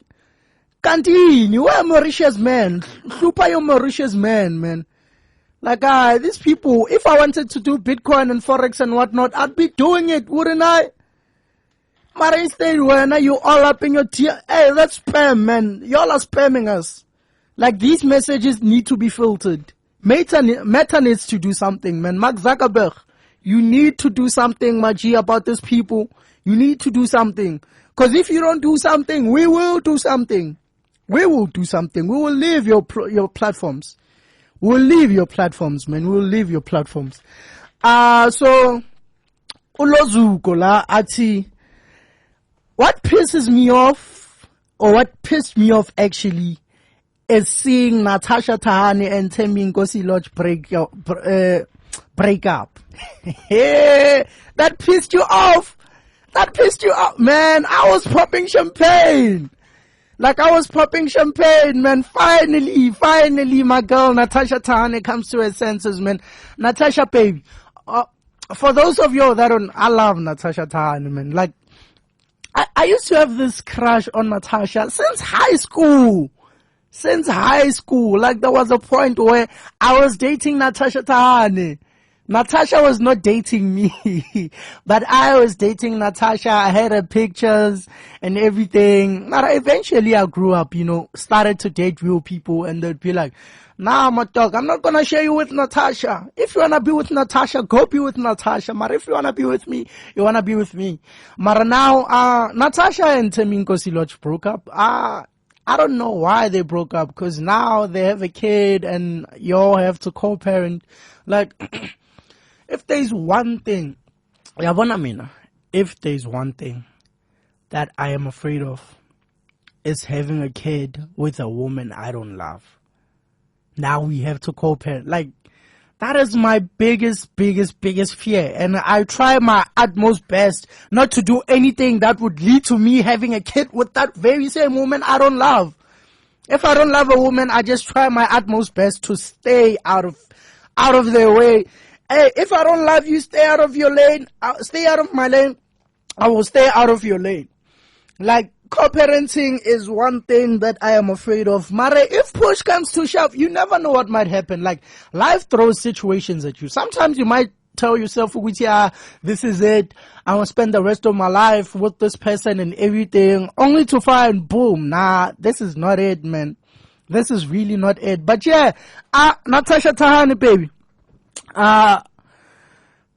continue. We're Mauritius man. Super, you're Mauritius man. Like, these people, if I wanted to do Bitcoin and Forex and whatnot, I'd be doing it, wouldn't I? But instead, when you all up in your tier, hey, that's spam, man. Y'all are spamming us. Like, these messages need to be filtered. Meta needs to do something, man. Mark Zuckerberg, you need to do something, Maji, about these people. You need to do something. Because if you don't do something, we will do something. We will leave your platforms. We'll leave your platforms, man. We'll leave your platforms. So, Ulozuko la ati. What pisses me off, or what pissed me off actually, is seeing Natasha Thahane and Thembi Nkosi Lodge break up. That pissed you off. Man. I was popping champagne, man. Finally, my girl Natasha Thahane comes to her senses, man. Natasha, baby. For those of you that don't, I love Natasha Thahane, man. Like, I used to have this crush on Natasha since high school. Like, there was a point where I was dating Natasha Thahane. Natasha was not dating me, but I was dating Natasha. I had her pictures and everything. But eventually I grew up, started to date real people, and they'd be like, nah, my dog, I'm not gonna share you with Natasha. If you wanna be with Natasha, go be with Natasha. But if you wanna be with me, you wanna be with me. But now, Natasha and Thembi Nkosi Lodge broke up. I don't know why they broke up, because now they have a kid and you all have to co-parent. Like, if there's one thing that I am afraid of, is having a kid with a woman I don't love. Now we have to co-parent. Like, that is my biggest fear. And I try my utmost best not to do anything that would lead to me having a kid with that very same woman I don't love. If I don't love a woman, I just try my utmost best to stay out of their way. Hey, if I don't love you, stay out of your lane. Stay out of my lane. I will stay out of your lane. Like, co-parenting is one thing that I am afraid of. Mare, if push comes to shove, you never know what might happen. Like, life throws situations at you. Sometimes you might tell yourself, yeah, this is it. I want to spend the rest of my life with this person and everything, only to find, boom, nah, this is not it, man. This is really not it. But yeah, Natasha Thahane, baby.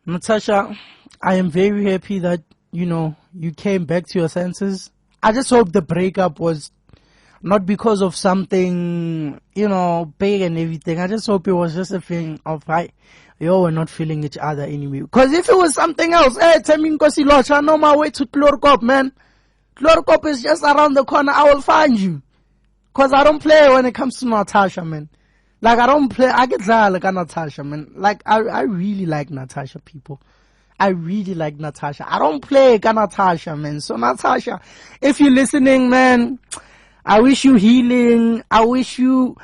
Natasha, I am very happy that, you came back to your senses. I just hope the breakup was not because of something, big and everything. I just hope it was just a thing of, we're not feeling each other anymore. Because if it was something else, tell me, I know my way to Chlorokop, man. Chlorokop is just around the corner. I will find you. Because I don't play when it comes to Natasha, man. Like, I get like Natasha, man. Like, I really like Natasha, people. I really like Natasha. I don't play Natasha, man. So, Natasha, if you're listening, man, I wish you healing. I wish you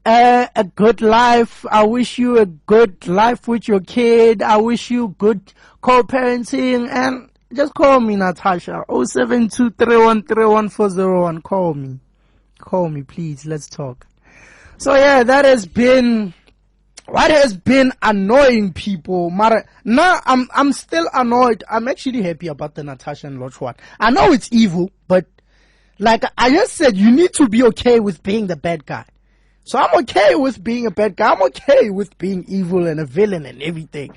a good life. I wish you a good life with your kid. I wish you good co-parenting. And just call me, Natasha. 0723131401. Call me. Call me, please. Let's talk. So yeah, that has been what has been annoying people. Now I'm still annoyed. I'm actually happy about the Natasha and Lotch one. I know it's evil, but like I just said, you need to be okay with being the bad guy. So I'm okay with being a bad guy. I'm okay with being evil and a villain and everything.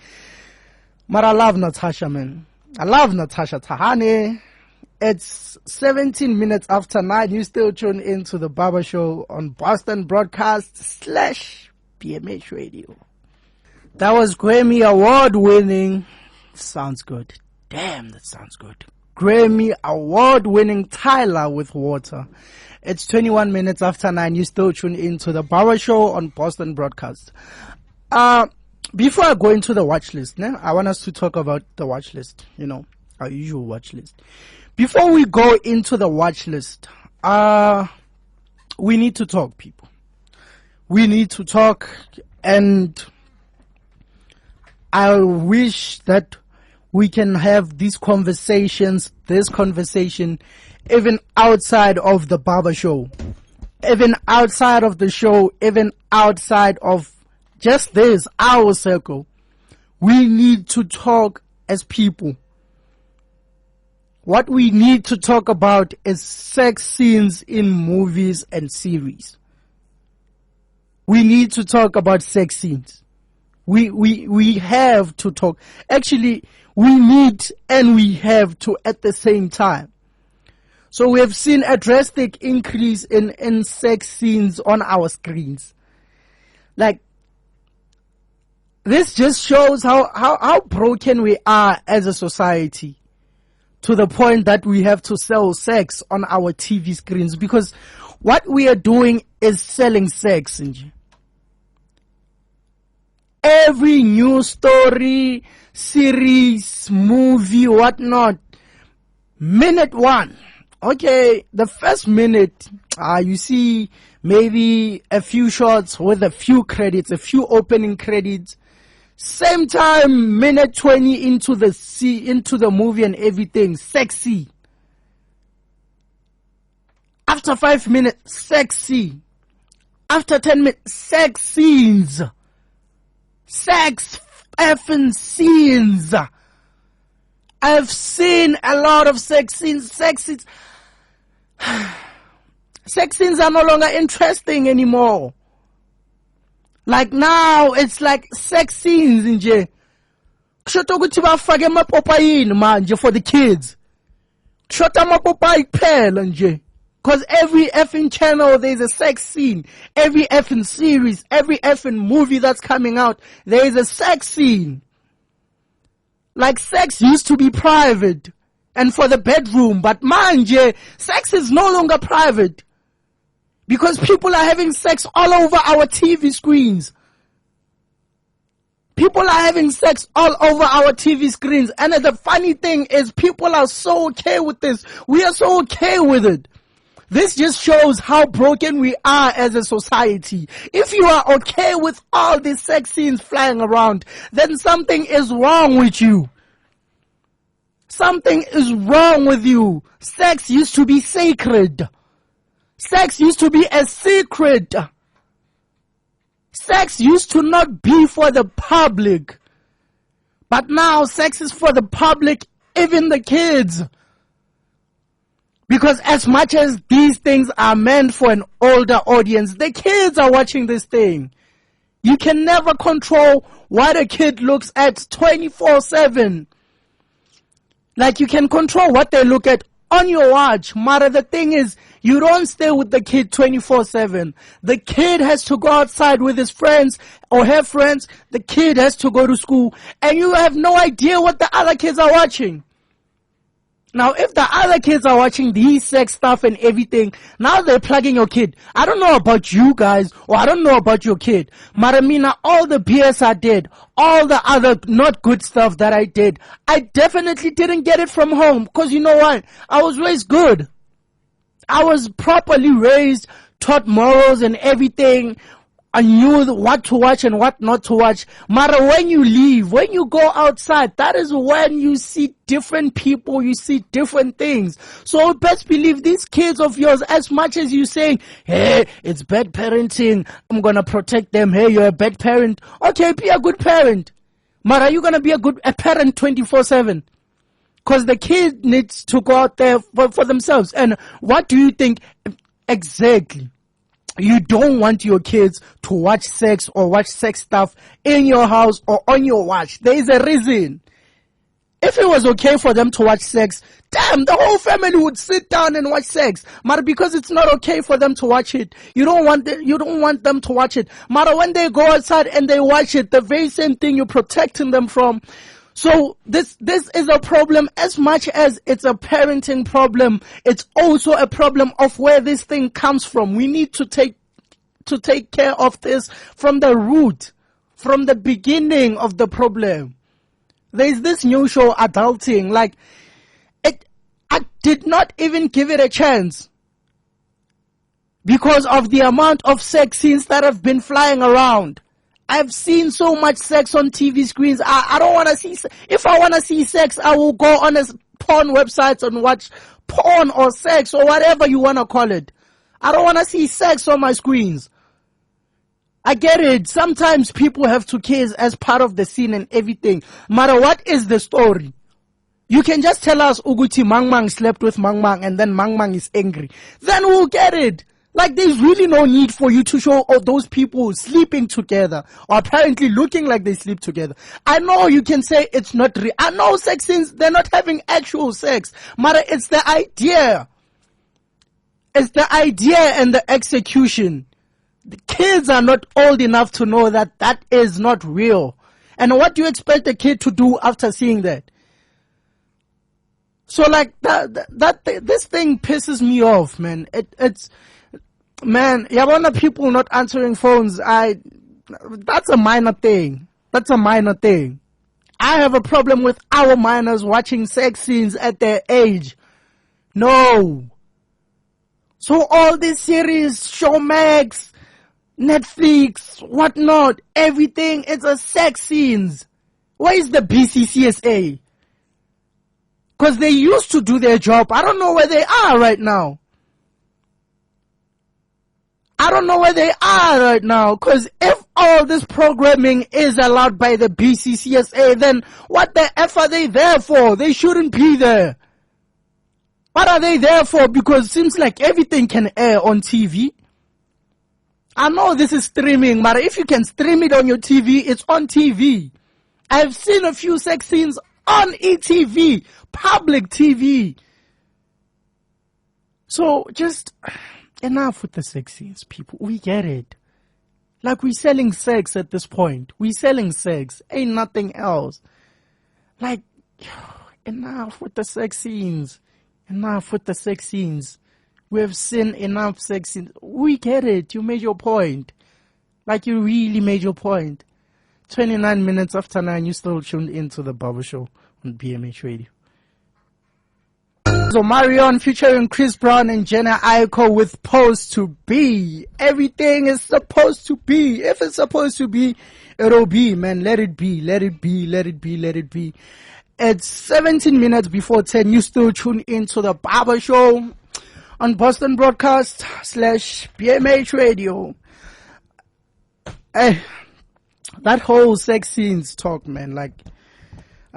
But I love Natasha, man. I love Natasha Thahane. It's 17 minutes after 9. You still tune into the Barbershow on Boston Brodcasts / BMH Radio. That was Grammy Award winning. Sounds good. Damn, that sounds good. Grammy Award winning Tyler with Water. It's 21 minutes after 9. You still tune into the Barbershow on Boston Brodcasts. Before I go into the watch list, I want us to talk about the watch list. Our usual watch list. Before we go into the watch list, we need to talk, people. We need to talk, and I wish that we can have this conversation, even outside of the barber show, even outside of the show, even outside of just this, our circle. We need to talk as people. What we need to talk about is sex scenes in movies and series. We need to talk about sex scenes. We have to talk. Actually, we need and we have to at the same time. So we have seen a drastic increase in sex scenes on our screens. Like, this just shows how broken we are as a society. To the point that we have to sell sex on our TV screens, because what we are doing is selling sex. Every news story, series, movie, whatnot, minute 1. Okay, the first minute, you see maybe a few shots with a few credits, a few opening credits. Same time, minute 20 into the movie and everything, sexy. After 5 minutes, sexy. After 10 minutes, sex scenes. Sex effing scenes. I've seen a lot of sex scenes. Sex scenes are no longer interesting anymore. Like now, it's like sex scenes nje. Kushoto ukuthi bafake amapopayini manje for the kids. Kushoto amapopayi kuphela nje. Cause every effing channel there's a sex scene. Every effing series, every effing movie that's coming out, there is a sex scene. Like sex used to be private and for the bedroom, but manje, sex is no longer private. Because people are having sex all over our TV screens. People are having sex all over our TV screens. And the funny thing is people are so okay with this. We are so okay with it. This just shows how broken we are as a society. If you are okay with all these sex scenes flying around, then something is wrong with you. Something is wrong with you. Sex used to be sacred. Sex used to be a secret. Sex used to not be for the public. But now sex is for the public, even the kids. Because as much as these things are meant for an older audience, the kids are watching this thing. You can never control what a kid looks at 24/7. Like, you can control what they look at on your watch. Mara, the thing is, you don't stay with the kid 24/7. The kid has to go outside with his friends or her friends. The kid has to go to school. And you have no idea what the other kids are watching. Now, if the other kids are watching these sex stuff and everything, now they're plugging your kid. I don't know about you guys, or I don't know about your kid. Maramina, all the BS I did, all the other not good stuff that I did, I definitely didn't get it from home. Because you know what? I was raised good. I was properly raised, taught morals and everything. I knew what to watch and what not to watch. Mara, when you leave, when you go outside, that is when you see different people, you see different things. So best believe these kids of yours, as much as you saying, hey, it's bad parenting, I'm gonna protect them, hey, you're a bad parent. Okay, be a good parent. Mara, you're gonna be a parent 24/7. Because the kid needs to go out there for themselves. And what do you think exactly? You don't want your kids to watch sex or watch sex stuff in your house or on your watch. There is a reason. If it was okay for them to watch sex, damn, the whole family would sit down and watch sex. But because it's not okay for them to watch it, you don't want them to watch it. But when they go outside and they watch it, the very same thing you're protecting them from. So this is a problem. As much as it's a parenting problem, it's also a problem of where this thing comes from. We need to take care of this from the root, from the beginning of the problem. There's this new show, Adulting. Like, I did not even give it a chance because of the amount of sex scenes that have been flying around. I've seen so much sex on TV screens. I don't want to see. If I want to see sex, I will go on a porn websites and watch porn or sex or whatever you want to call it. I don't want to see sex on my screens. I get it. Sometimes people have to kiss as part of the scene and everything. No matter what is the story, you can just tell us Uguti Mang Mang slept with Mang Mang and then Mang Mang is angry. Then we'll get it. Like, there's really no need for you to show all those people sleeping together or apparently looking like they sleep together. I know you can say it's not real. I know sex scenes, they're not having actual sex. But it's the idea. It's the idea and the execution. The kids are not old enough to know that that is not real. And what do you expect a kid to do after seeing that? So like this thing pisses me off, man. Man, Yabana people not answering phones, that's a minor thing. That's a minor thing. I have a problem with our minors watching sex scenes at their age. No. So all these series, Showmax, Netflix, whatnot, everything, it's a sex scenes. Where is the BCCSA? Because they used to do their job. I don't know where they are right now. I don't know where they are right now, because if all this programming is allowed by the BCCSA, then what the F are they there for? They shouldn't be there. What are they there for? Because it seems like everything can air on TV. I know this is streaming, but if you can stream it on your TV, it's on TV. I've seen a few sex scenes on ETV, public TV. So just enough with the sex scenes, people. We get it. Like, we're selling sex at this point. We're selling sex. Ain't nothing else. Like, enough with the sex scenes. Enough with the sex scenes. We have seen enough sex scenes. We get it. You made your point. Like, you really made your point. 29 minutes after 9, you still tuned into the Barbershow on BMH Radio. So Marion featuring Chris Brown and Jenna Aiko with Supposed to Be. Everything is supposed to be. If it's supposed to be, it'll be, man. Let it be, let it be, let it be, let it be. It's 17 minutes before 10. You still tune into the Barber Show on Boston Brodcasts / BMH Radio. That whole sex scenes talk, man, like,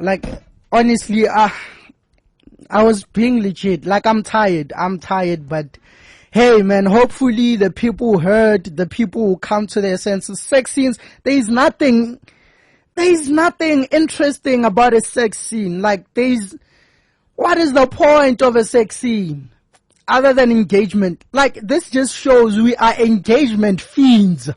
Like, honestly, I was being legit. Like, I'm tired, but hey, man, hopefully the people heard, the people will come to their senses. Sex scenes, there's nothing interesting about a sex scene. Like, what is the point of a sex scene other than engagement? Like, this just shows we are engagement fiends.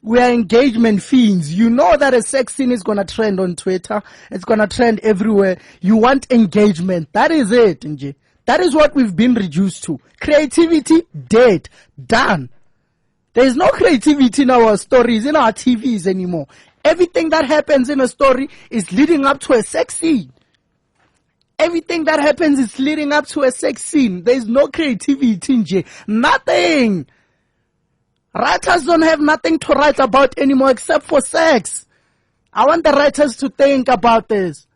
We are engagement fiends. You know that a sex scene is gonna trend on Twitter. It's gonna trend everywhere. You want engagement. That is it, Nje. That is what we've been reduced to. Creativity, dead, done. There's no creativity in our stories, in our TVs anymore. Everything that happens in a story is leading up to a sex scene. Everything that happens is leading up to a sex scene. There's no creativity, Nje. Nothing. Writers don't have nothing to write about anymore except for sex. I want the writers to think about this.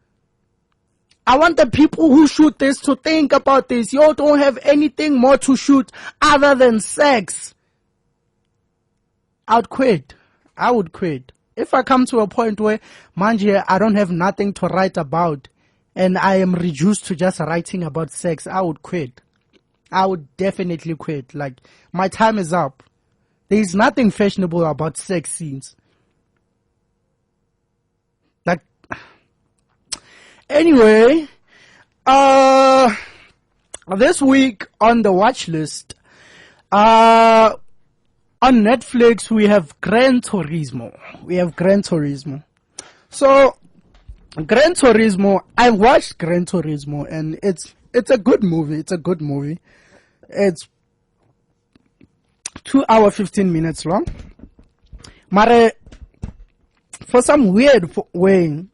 I want the people who shoot this to think about this. You don't have anything more to shoot other than sex. I would quit. If I come to a point where, manje, I don't have nothing to write about and I am reduced to just writing about sex, I would quit. I would definitely quit. Like, my time is up. There's nothing fashionable about sex scenes. Like, anyway, this week on the watch list, on Netflix, we have Gran Turismo. So, Gran Turismo, I watched Gran Turismo and it's a good movie. It's 2 hours 15 minutes long. But for some weird way,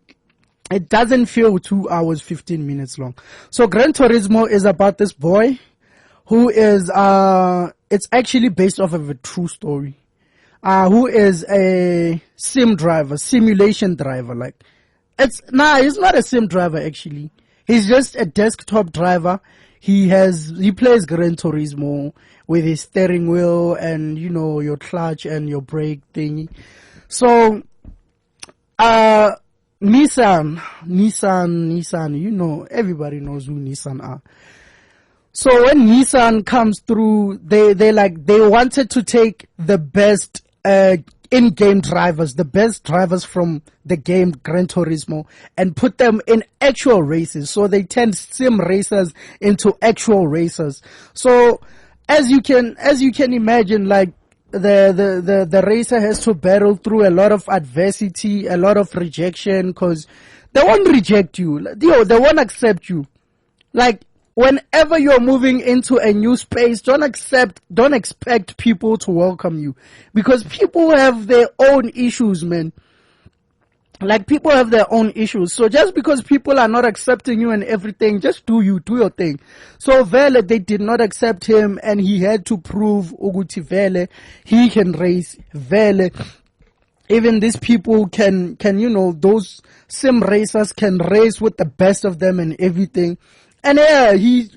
it doesn't feel 2 hours 15 minutes long. So Gran Turismo is about this boy who is it's actually based off of a true story. Who is a simulation driver. Like, he's not a sim driver actually. He's just a desktop driver. He plays Gran Turismo with his steering wheel and, you know, your clutch and your brake thingy. So, Nissan, you know, everybody knows who Nissan are. So when Nissan comes through, they wanted to take the best, in-game drivers, the best drivers from the game Gran Turismo and put them in actual races. So they turned sim racers into actual racers. So as you can imagine, like the racer has to battle through a lot of adversity, a lot of rejection, cause they won't reject you. They won't accept you. Like, whenever you're moving into a new space, don't expect people to welcome you, because people have their own issues, man. Like, people have their own issues. So just because people are not accepting you and everything, just do your thing. So Vele, they did not accept him and he had to prove Uguti Vele, he can race. Vele, even these people can, you know, those sim racers can race with the best of them and everything. And yeah, he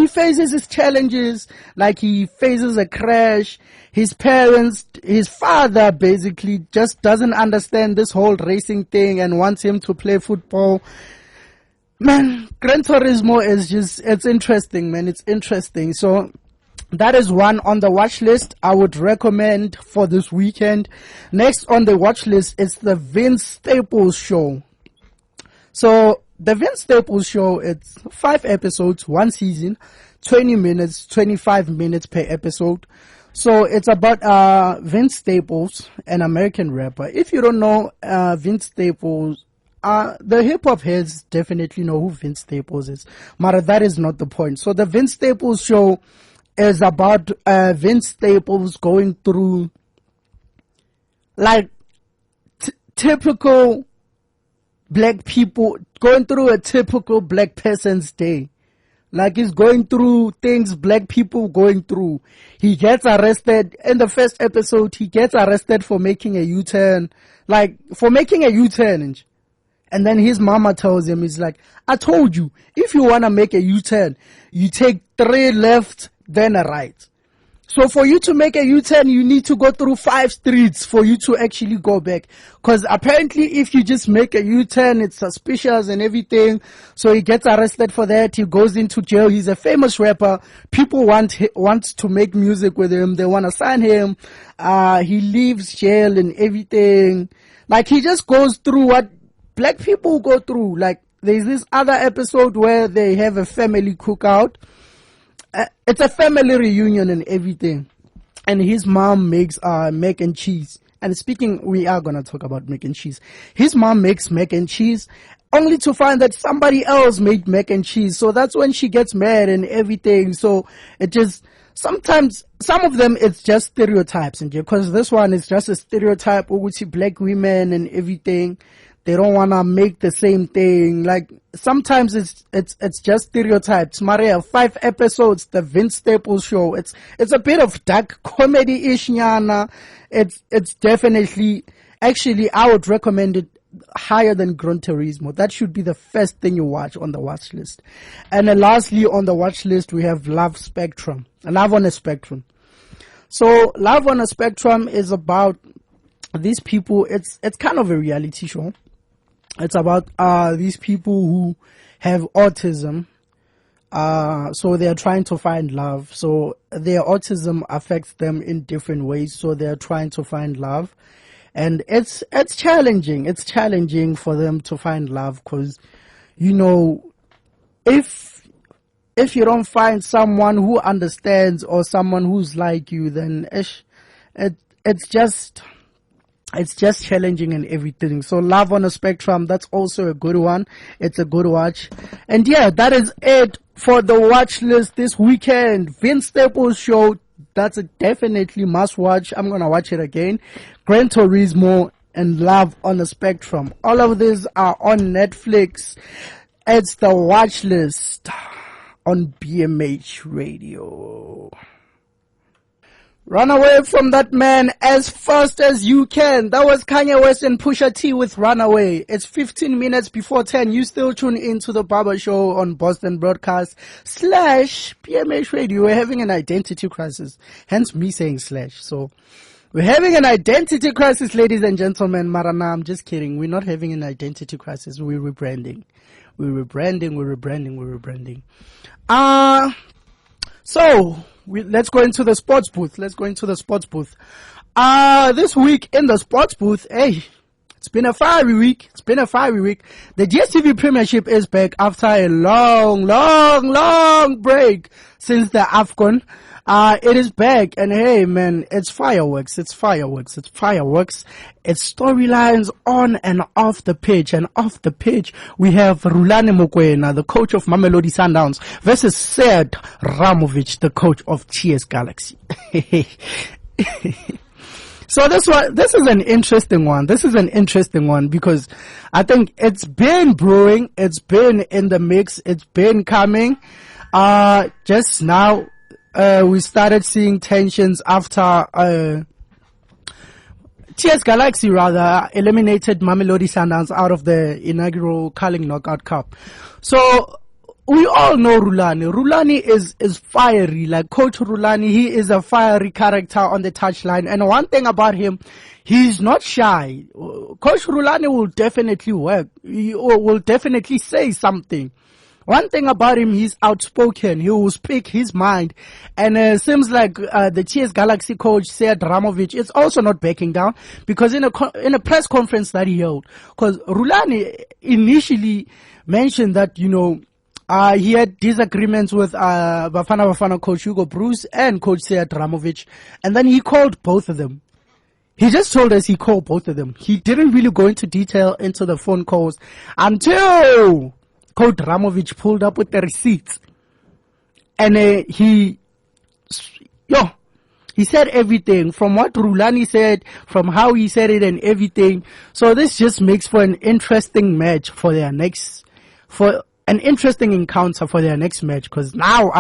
faces his challenges, like he faces a crash. His father basically just doesn't understand this whole racing thing and wants him to play football. Man, Gran Turismo is it's interesting, man. It's interesting. So that is one on the watch list I would recommend for this weekend. Next on the watch list is the Vince Staples Show. So the Vince Staples Show, it's 5 episodes, 1 season, 20 minutes, 25 minutes per episode. So it's about Vince Staples, an American rapper. If you don't know Vince Staples, the hip-hop heads definitely know who Vince Staples is. But that is not the point. So the Vince Staples Show is about Vince Staples going through, like, typical black people, going through a typical black person's day. Like, he's going through things black people going through. He gets arrested. In the first episode, he gets arrested for making a U-turn. And then his mama tells him, he's like, I told you, if you want to make a U-turn, you take 3 left, then a right. So for you to make a U-turn, you need to go through 5 streets for you to actually go back. Because apparently if you just make a U-turn, it's suspicious and everything. So he gets arrested for that. He goes into jail. He's a famous rapper. People want to make music with him. They want to sign him. He leaves jail and everything. Like, he just goes through what black people go through. Like, there's this other episode where they have a family cookout. It's a family reunion and everything, and his mom makes mac and cheese. And speaking, we are gonna talk about mac and cheese. His mom makes mac and cheese, only to find that somebody else made mac and cheese. So that's when she gets mad and everything. So it just, sometimes some of them it's just stereotypes, and because this one is just a stereotype of black women and everything. They don't wanna make the same thing. Like, sometimes it's just stereotypes. Maria, 5 episodes, the Vince Staples show. It's a bit of dark comedy-ish, nyana. It's definitely, actually, I would recommend it higher than Gran Turismo. That should be the first thing you watch on the watch list. And then lastly on the watch list, we have Love on a Spectrum. So Love on a Spectrum is about these people. It's kind of a reality show. It's about these people who have autism. So they are trying to find love. So their autism affects them in different ways. So they are trying to find love. And it's challenging. It's challenging for them to find love because, you know, if you don't find someone who understands or someone who's like you, then it's just challenging and everything. So Love on a Spectrum, that's also a good one. It's a good watch. And yeah, that is it for the watch list this weekend. Vince Staples show, that's a definitely must watch. I'm gonna watch it again. Gran Turismo and Love on a Spectrum. All of these are on Netflix. It's the watch list on BMH Radio. Run away from that man as fast as you can. That was Kanye West and Pusha T with Runaway. It's 15 minutes before 10. You still tune into the Barbershow on Boston Brodcasts / BMH Radio. We're having an identity crisis. Hence me saying /. So we're having an identity crisis, ladies and gentlemen. Marana, I'm just kidding. We're not having an identity crisis. We're rebranding. So let's go into the sports booth. This week in the sports booth, hey, it's been a fiery week. The DStv Premiership is back after a long break since the AFCON. It is back, and hey man, it's fireworks. It's storylines on and off the pitch. And off the pitch, we have Rulani Mokoena, the coach of Mamelodi Sundowns, versus Sead Ramovic, the coach of TS Galaxy. So this is an interesting one. Because I think it's been brewing, it's been in the mix, it's been coming. Just now, we started seeing tensions after TS Galaxy eliminated Mamelodi Sundowns out of the inaugural Carling Knockout Cup. So we all know Rulani. Rulani is fiery. Like Coach Rulani, he is a fiery character on the touchline. And one thing about him, he's not shy. Coach Rulani will definitely work. He will definitely say something. One thing about him, he's outspoken. He will speak his mind. And it seems like the TS Galaxy coach, Sead Ramovic, is also not backing down, because in a press conference that he held, because Rulani initially mentioned that, you know, he had disagreements with Bafana coach Hugo Bruce and coach Sead Ramovic, and then he called both of them. He just told us he called both of them. He didn't really go into detail into the phone calls until Coach Ramovic pulled up with the receipts, and he said everything from what Rulani said, from how he said it, and everything. So this just makes for an interesting match for an interesting encounter for their next match. Because now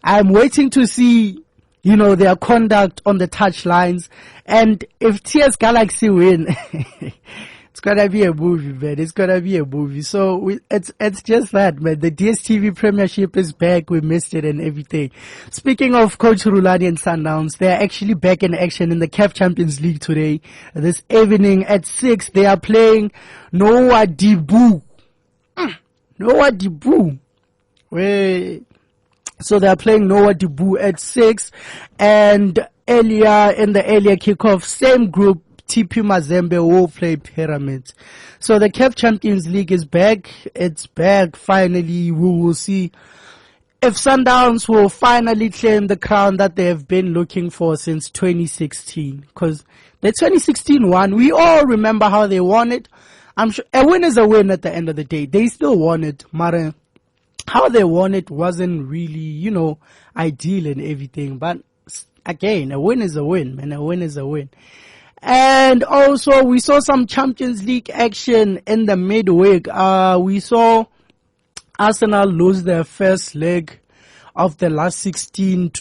I'm waiting to see, you know, their conduct on the touchlines, and if TS Galaxy win, it's gonna be a movie, man. It's gonna be a movie. So it's just that, man. The DSTV Premiership is back. We missed it and everything. Speaking of Coach Rulani and Sundowns, they're actually back in action in the CAF Champions League today. This evening at 6, they are playing Noah Dibu. Noah Dibu. So they're playing Noah Dibu at 6, and earlier in the earlier kickoff, same group, TP Mazembe will play Pyramids. So the CAF Champions League is back. It's back. Finally, we will see if Sundowns will finally claim the crown that they have been looking for since 2016. Because the 2016 one, we all remember how they won it. I'm sure a win is a win at the end of the day. They still won it. Mara, how they won it wasn't really, ideal and everything. But again, a win is a win, man. A win is a win. And also, we saw some Champions League action in the midweek. We saw Arsenal lose their first leg of the last 16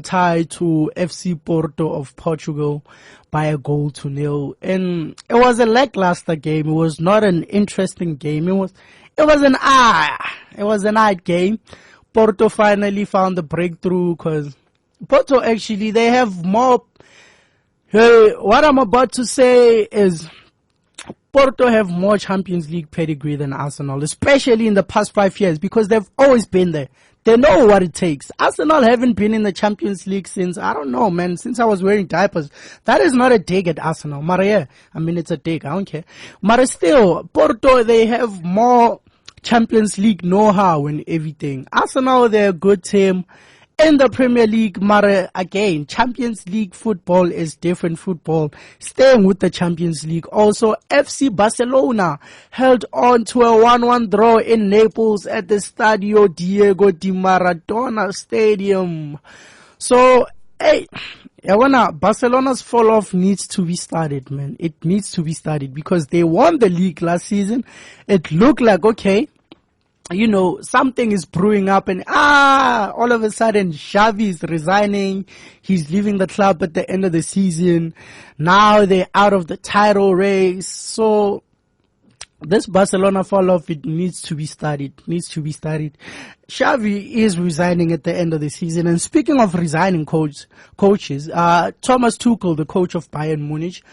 tie to FC Porto of Portugal by 1-0. And it was a lackluster game. It was not an interesting game. It was an odd game. Porto finally found the breakthrough because Porto actually, they have more. What I'm about to say is Porto have more Champions League pedigree than Arsenal, especially in the past 5 years, because they've always been there. They know what it takes. Arsenal haven't been in the Champions League since, I don't know, man, since I was wearing diapers. That is not a dig at Arsenal. Maria, it's a dig. I don't care. But still, Porto, they have more Champions League know-how and everything. Arsenal, they're a good team. In the Premier League, Mara, again, Champions League football is different football. Staying with the Champions League. Also, FC Barcelona held on to a 1-1 draw in Naples at the Stadio Diego di Maradona Stadium. So, Barcelona's fall-off needs to be started, man. It needs to be started because they won the league last season. It looked like, okay, something is brewing up and all of a sudden Xavi is resigning. He's leaving the club at the end of the season. Now they're out of the title race. So this Barcelona fall off, it needs to be studied. Xavi is resigning at the end of the season. And speaking of resigning coaches, Thomas Tuchel, the coach of Bayern Munich,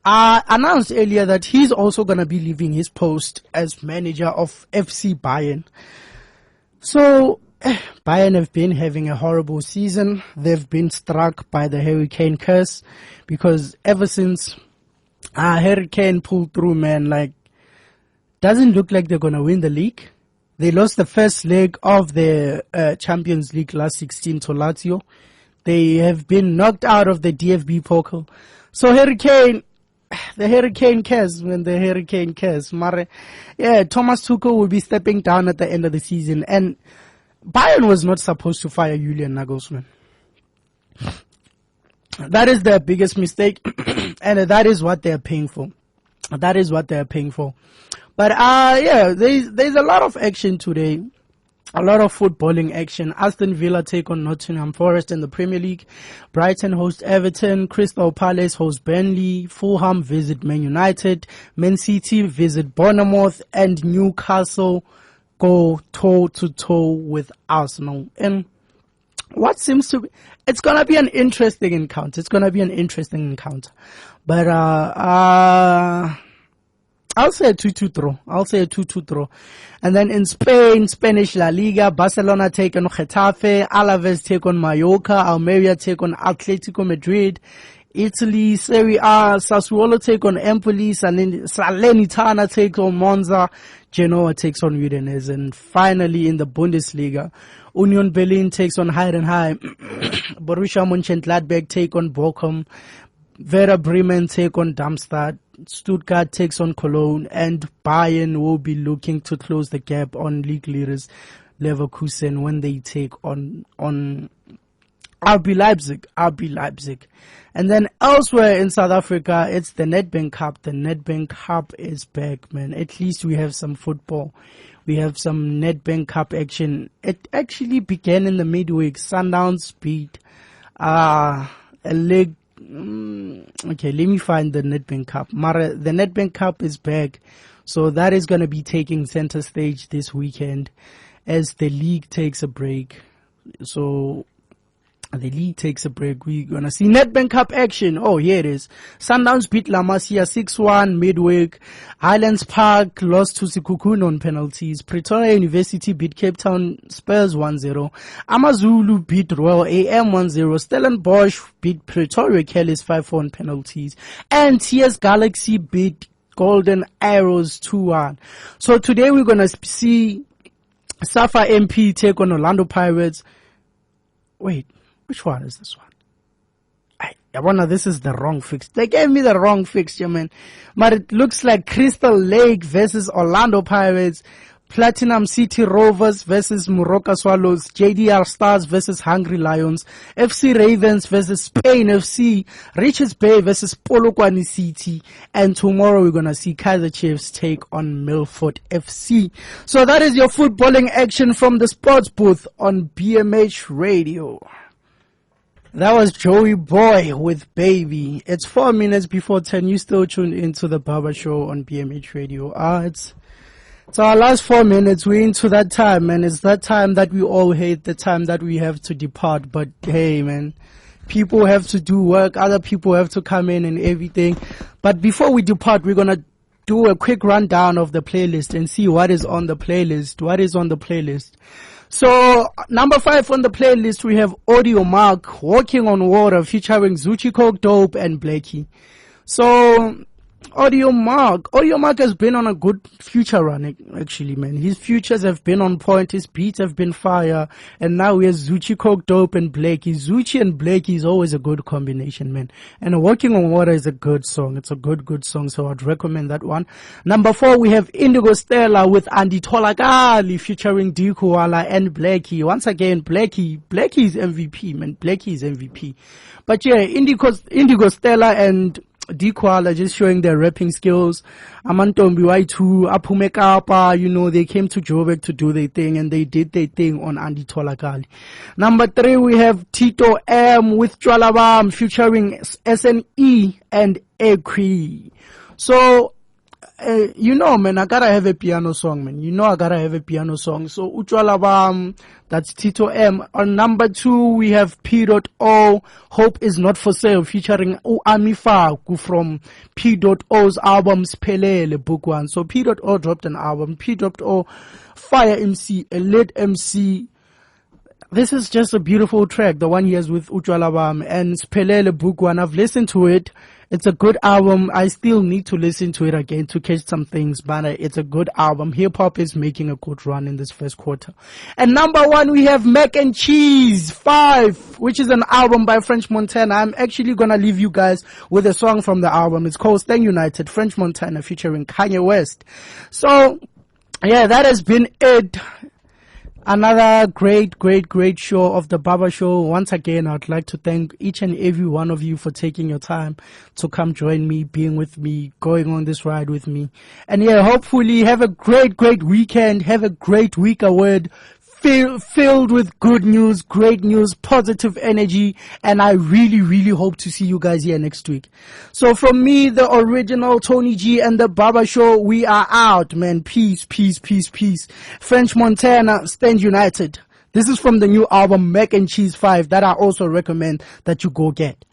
announced earlier that he's also going to be leaving his post as manager of FC Bayern. So, Bayern have been having a horrible season. They've been struck by the Hurricane curse because ever since Hurricane pulled through, man, doesn't look like they're going to win the league. They lost the first leg of the Champions League last 16 to Lazio. They have been knocked out of the DFB Pokal. So the Hurricane cares, man. The Hurricane cares. Thomas Tuchel will be stepping down at the end of the season. And Bayern was not supposed to fire Julian Nagelsmann. That is their biggest mistake. And that is what they're paying for. But there's a lot of action today. A lot of footballing action. Aston Villa take on Nottingham Forest in the Premier League. Brighton host Everton. Crystal Palace host Burnley. Fulham visit Man United. Man City visit Bournemouth. And Newcastle go toe-to-toe with Arsenal. And what seems to be... It's going to be an interesting encounter. But I'll say a 2-2 draw. And then in Spain, Spanish La Liga, Barcelona take on Getafe, Alaves take on Mallorca, Almeria take on Atletico Madrid. Italy, Serie A, Sassuolo take on Empoli, Salernitana takes on Monza, Genoa takes on Udinese. And finally in the Bundesliga, Union Berlin takes on Heidenheim, Borussia Mönchengladbach take on Bochum, Werder Bremen take on Darmstadt, Stuttgart takes on Cologne, and Bayern will be looking to close the gap on league leaders Leverkusen when they take on RB Leipzig. And then elsewhere in South Africa, it's the Nedbank Cup. The Nedbank Cup is back, man. At least we have some football. We have some Nedbank Cup action. It actually began in the midweek. Sundowns beat a league Okay, let me find the Nedbank Cup. Mara, the Nedbank Cup is back. So that is going to be taking center stage this weekend as the league takes a break. So the league takes a break. We're going to see Nedbank Cup action. Oh, here it is. Sundowns beat La Masia 6-1 midweek. Highlands Park lost to Sekhukhune on penalties. Pretoria University beat Cape Town Spurs 1-0. Amazulu beat Royal AM 1-0. Stellenbosch beat Pretoria Kellis 5-4 on penalties. And TS Galaxy beat Golden Arrows 2-1. So today we're going to see Safa MP take on Orlando Pirates. Wait. Which one is this one? I wonder, this is the wrong fixture. They gave me the wrong fixture, man. But it looks like Crystal Lake versus Orlando Pirates, Platinum City Rovers versus Moroka Swallows, JDR Stars versus Hungry Lions, FC Ravens versus Spain FC, Richards Bay versus Polokwane City, and tomorrow we're gonna see Kaizer Chiefs take on Milford FC. So that is your footballing action from the sports booth on BMH Radio. That was Joey Boy with Baby. It's 4 minutes before 10. You still tuned into the Barbershow on BMH Radio. It's our last 4 minutes. We're into that time, man. It's that time that we all hate, the time that we have to depart. But hey, man, people have to do work. Other people have to come in and everything. But before we depart, we're going to do a quick rundown of the playlist and see what is on the playlist. What is on the playlist? So, number 5 on the playlist, we have Audio Mark, Walking on Water, featuring Zuchi Coke Dope and Blakey. So, Audio Mark has been on a good future run, actually, man. His futures have been on point, his beats have been fire, and now we have Zuchi Coke Dope and Blakey. Zuchi and Blakey is always a good combination, man. And Walking on Water is a good song. It's a good song, so I'd recommend that one. Number 4, we have Indigo Stella with Andy Tolakali featuring Dikuala and Blakey. Once again, Blakey is MVP, man. Blakey is MVP. But yeah, Indigo Stella and Dikuala just showing their rapping skills. Amantombi Y2, Apumekapa, they came to Joburg to do their thing, and they did their thing on Andy Tolakali. Number 3, we have Tito M with Chwalabam featuring SNE and Ekri. So, man, I gotta have a piano song, man. I gotta have a piano song. So, Uchwalabam, that's Tito M. On number 2, we have P.O. Hope Is Not For Sale, featuring Uamifaku from P.O.'s album Spelele, Book 1. So, P.O. dropped an album. P.O. Fire MC, a lit MC. This is just a beautiful track, the one he has with Uchwalabam and Spelele, Book 1. I've listened to it. It's a good album. I still need to listen to it again to catch some things, but it's a good album. Hip hop is making a good run in this first quarter. And number 1, we have Mac and Cheese 5, which is an album by French Montana. I'm actually gonna leave you guys with a song from the album. It's called Stay United, French Montana featuring Kanye West. So, yeah, that has been it. Another great show of the Barber Show. Once again, I'd like to thank each and every one of you for taking your time to come join me, being with me, going on this ride with me. And yeah, hopefully have a great weekend. Have a great week ahead. Filled with good news, great news, positive energy, and I really hope to see you guys here next week. So from me, the original Tony G and the Barber Show, we are out, man. Peace. French Montana, stand united. This is from the new album Mac and Cheese 5 that I also recommend that you go get.